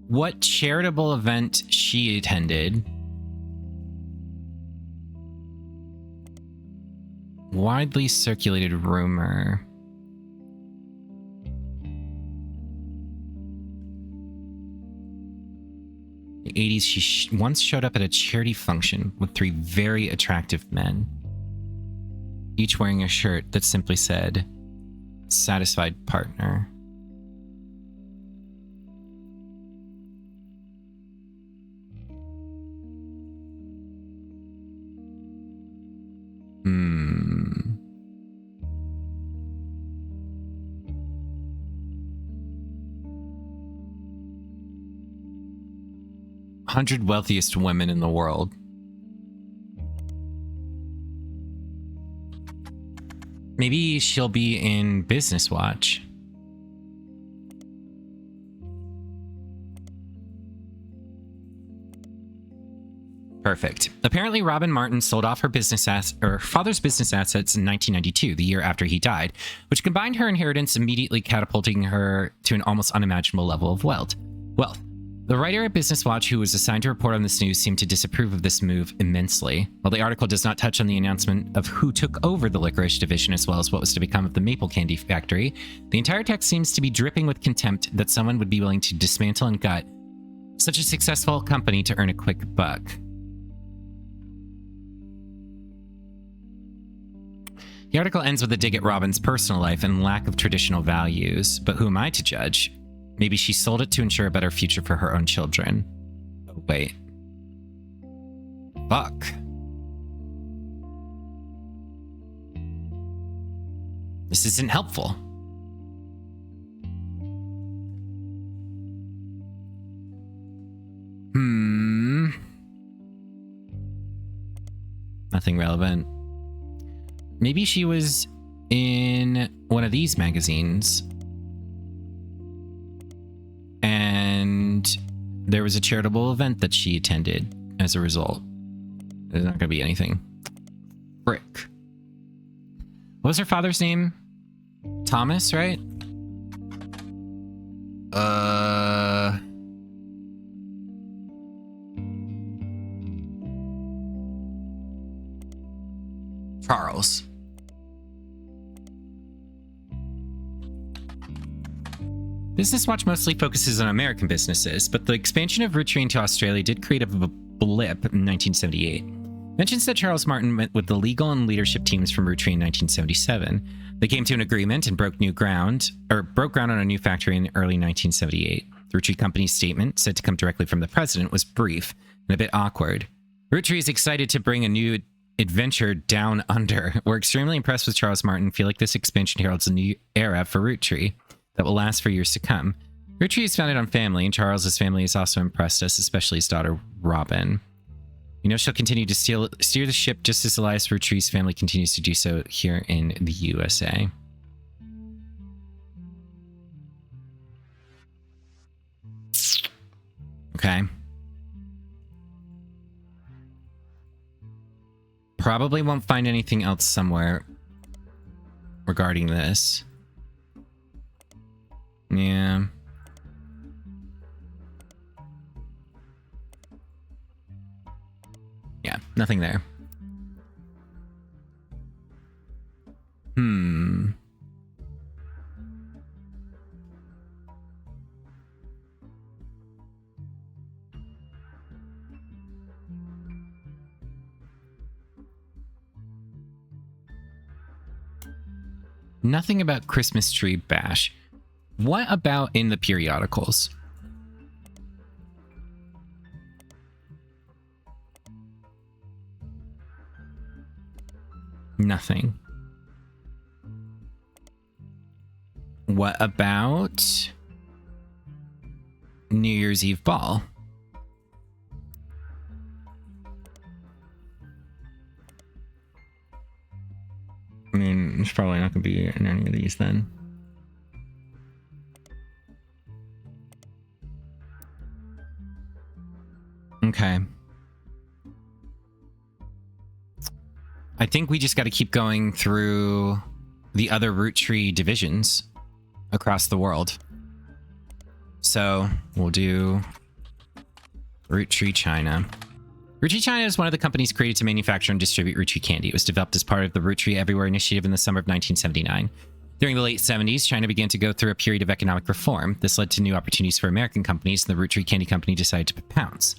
what charitable event she attended. Widely circulated rumor. In the 80s, she once showed up at a charity function with 3 very attractive men, each wearing a shirt that simply said, "Satisfied partner." "100 wealthiest women in the world." Maybe she'll be in Business Watch. Perfect. Apparently, Robin Martin sold off her father's business assets in 1992, the year after he died, which combined her inheritance, immediately catapulting her to an almost unimaginable level of wealth. The writer at Business Watch, who was assigned to report on this news, seemed to disapprove of this move immensely. While the article does not touch on the announcement of who took over the licorice division as well as what was to become of the maple candy factory, the entire text seems to be dripping with contempt that someone would be willing to dismantle and gut such a successful company to earn a quick buck. The article ends with a dig at Robin's personal life and lack of traditional values, but who am I to judge? Maybe she sold it to ensure a better future for her own children. Oh, wait. Fuck. This isn't helpful. Nothing relevant. Maybe she was in one of these magazines. And there was a charitable event that she attended as a result. There's not going to be anything. Frick. What was her father's name? Thomas, right? Charles. Business Watch mostly focuses on American businesses, but the expansion of Roottrees into Australia did create a blip in 1978. Mentions that Charles Martin met with the legal and leadership teams from Roottrees in 1977. They came to an agreement and broke ground on a new factory in early 1978. The Roottrees company's statement, said to come directly from the president, was brief and a bit awkward. Roottrees is excited to bring a new adventure down under. We're extremely impressed with Charles Martin. Feel like this expansion heralds a new era for Roottrees that will last for years to come. Roottrees is founded on family, and Charles's family has also impressed us, especially his daughter Robin. You know, she'll continue to steer the ship just as Elias Roottrees' family continues to do so here in the USA. Okay. Probably won't find anything else somewhere regarding this. Yeah. Yeah, nothing there. Nothing about Christmas tree bash. What about in the periodicals? Nothing. What about New Year's Eve ball? I mean, it's probably not going to be in any of these then. Okay. I think we just got to keep going through the other Roottrees divisions across the world. So we'll do Roottrees China. Roottrees China is one of the companies created to manufacture and distribute Roottrees candy. It was developed as part of the Roottrees Everywhere initiative in the summer of 1979. During the late 70s, China began to go through a period of economic reform. This led to new opportunities for American companies, and the Roottrees Candy Company decided to pounce.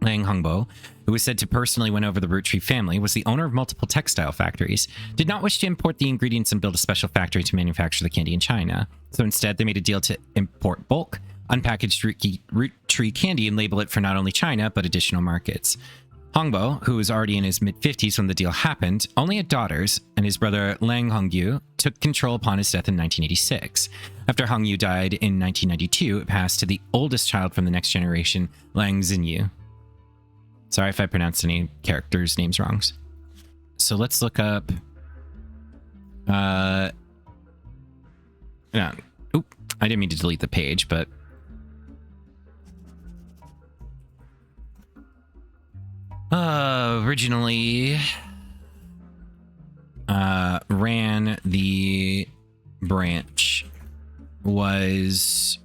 Lang Hongbo, who was said to personally win over the Roottrees family, was the owner of multiple textile factories, did not wish to import the ingredients and build a special factory to manufacture the candy in China. So instead, they made a deal to import bulk, unpackaged Roottrees candy and label it for not only China, but additional markets. Hongbo, who was already in his mid-50s when the deal happened, only had daughters, and his brother Lang Hongyu took control upon his death in 1986. After Hongyu died in 1992, it passed to the oldest child from the next generation, Lang Xinyu. Sorry if I pronounced any characters' names wrong. So let's look up... yeah. Oop, I didn't mean to delete the page, but... originally... ran the branch was...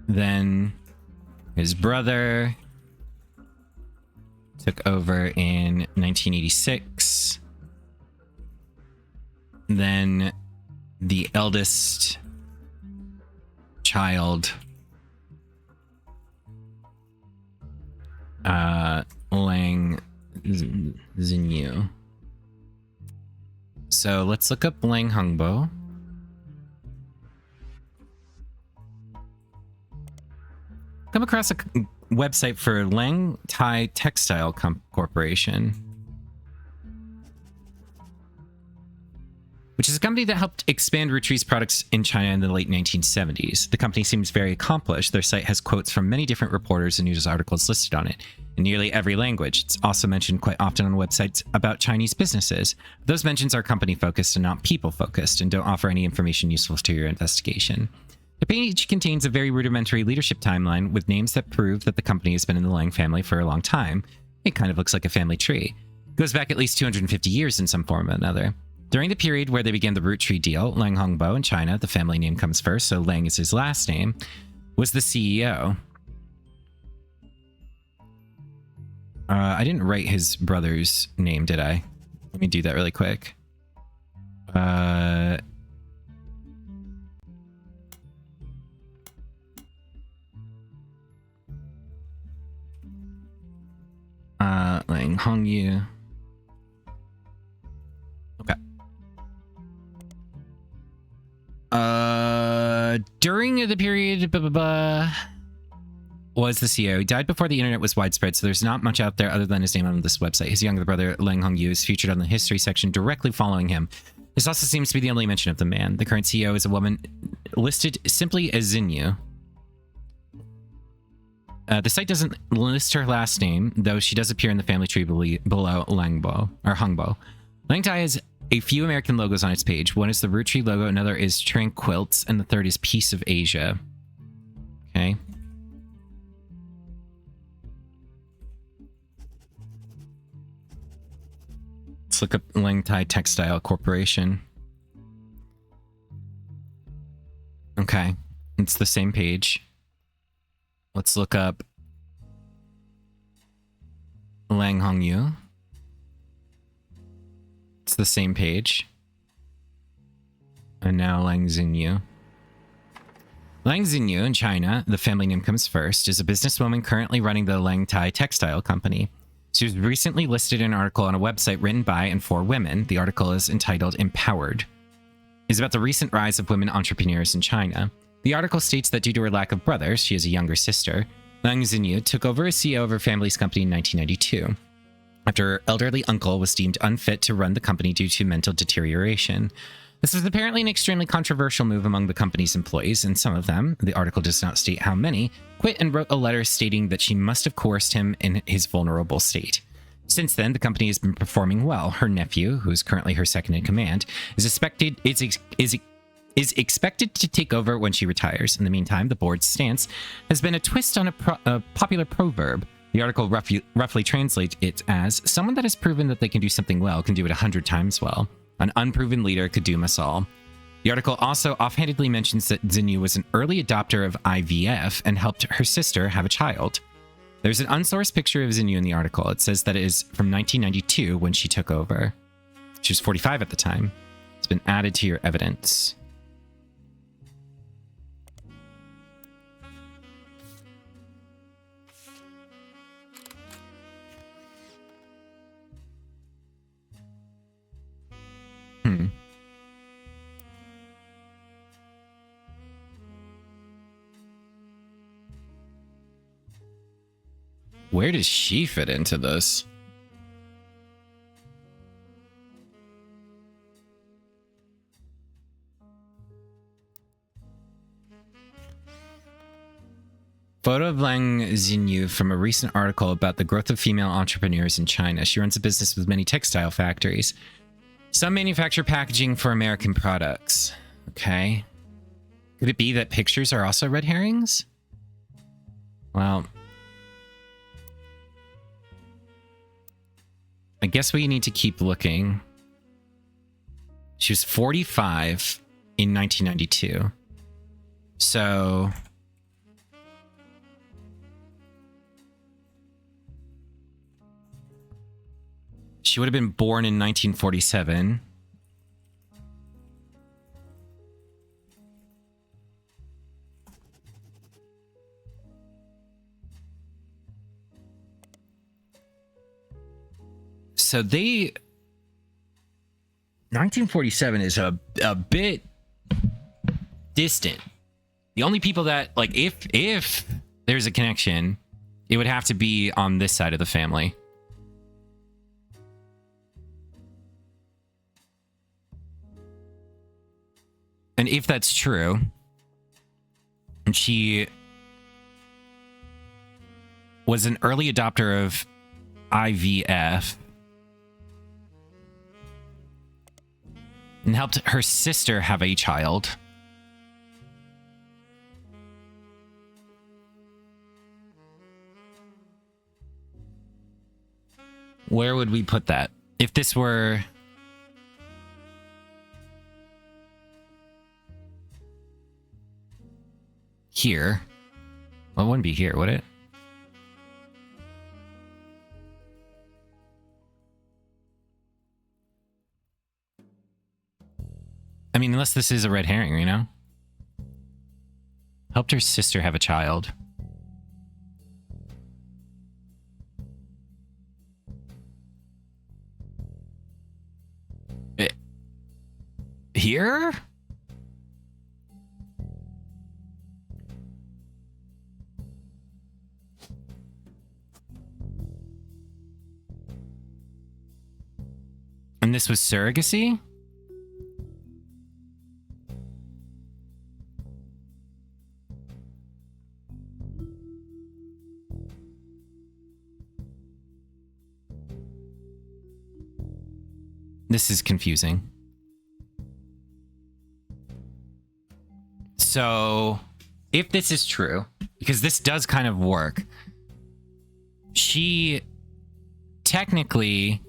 Then his brother took over in 1986. Then the eldest child, Lang Xinyu. So let's look up Lang Hongbo. Come across a website for Lang Thai Textile Corporation, which is a company that helped expand Roottrees products in China in the late 1970s. The company seems very accomplished. Their site has quotes from many different reporters and news articles listed on it in nearly every language. It's also mentioned quite often on websites about Chinese businesses. Those mentions are company-focused and not people-focused and don't offer any information useful to your investigation. The page contains a very rudimentary leadership timeline with names that prove that the company has been in the Lang family for a long time. It kind of looks like a family tree. It goes back at least 250 years in some form or another. During the period where they began the Roottree deal, Lang Hongbo in China, the family name comes first, so Lang is his last name, was the CEO. I didn't write his brother's name, did I? Let me do that really quick. Lang Hongyu. Okay. During the period, was the CEO. He died before the internet was widespread, so there's not much out there other than his name on this website. His younger brother, Lang Hongyu, is featured on the history section directly following him. This also seems to be the only mention of the man. The current CEO is a woman listed simply as Xinyu. The site doesn't list her last name, though she does appear in the family tree below Langbo, or Hongbo. Lang Thai has a few American logos on its page. One is the Roottrees logo, another is Tranquilts, and the third is Piece of Asia. Okay. Let's look up Lang Thai Textile Corporation. Okay. It's the same page. Let's look up Lang Hongyu. It's the same page. And now Lang Xinyu. Lang Xinyu in China, the family name comes first, is a businesswoman currently running the Lang Thai Textile Company. She was recently listed in an article on a website written by and for women. The article is entitled Empowered. It's about the recent rise of women entrepreneurs in China. The article states that due to her lack of brothers, she has a younger sister, Lang Xinyu took over as CEO of her family's company in 1992, after her elderly uncle was deemed unfit to run the company due to mental deterioration. This was apparently an extremely controversial move among the company's employees, and some of them, the article does not state how many, quit and wrote a letter stating that she must have coerced him in his vulnerable state. Since then, the company has been performing well. Her nephew, who is currently her second in command, is expected to take over when she retires. In the meantime, the board's stance has been a twist on a popular proverb. The article roughly translates it as, someone that has proven that they can do something well can do it 100 times well. An unproven leader could doom us all. The article also offhandedly mentions that Xinyu was an early adopter of IVF and helped her sister have a child. There's an unsourced picture of Xinyu in the article. It says that it is from 1992 when she took over. She was 45 at the time. It's been added to your evidence. Where does she fit into this? Photo of Lang Xinyu from a recent article about the growth of female entrepreneurs in China. She runs a business with many textile factories. Some manufacture packaging for American products. Okay. Could it be that pictures are also red herrings? Well, I guess we need to keep looking. She was 45 in 1992. So she would have been born in 1947. So they 1947 is a bit distant. The only people that like if there's a connection, it would have to be on this side of the family. And if that's true, and she was an early adopter of IVF and helped her sister have a child, where would we put that? If this were... here. Well, it wouldn't be here, would it? I mean, unless this is a red herring, you know? Helped her sister have a child. Here? And this was surrogacy? This is confusing. So, if this is true, because this does kind of work, she technically...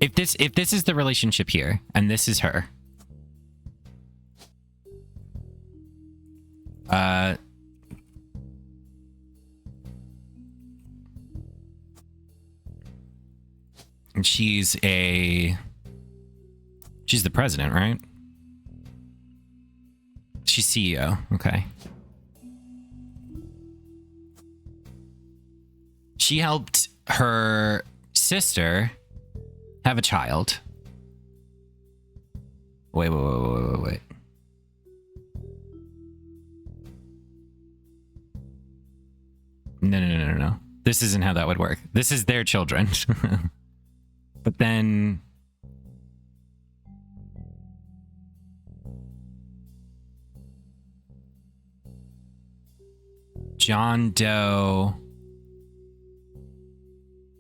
If this is the relationship here, and this is her, and she's the president, right? She's CEO, okay. She helped her sister have a child. Wait. No. This isn't how that would work. This is their children. But then... John Doe...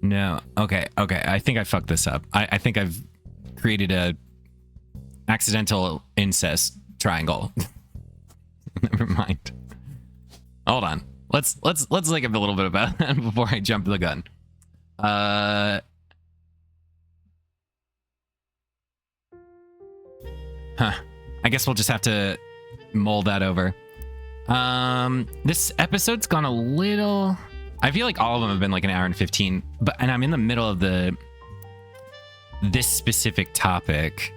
No. Okay. I think I fucked this up. I think I've created a accidental incest triangle. Never mind. Hold on. Let's think a little bit about that before I jump the gun. Huh. I guess we'll just have to mull that over. This episode's gone a little... I feel like all of them have been like an hour and 15, and I'm in the middle of this specific topic,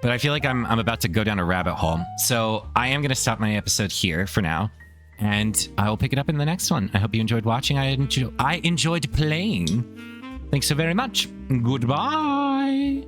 but I feel like I'm about to go down a rabbit hole. So I am going to stop my episode here for now, and I will pick it up in the next one. I hope you enjoyed watching. I enjoyed playing. Thanks so very much. Goodbye.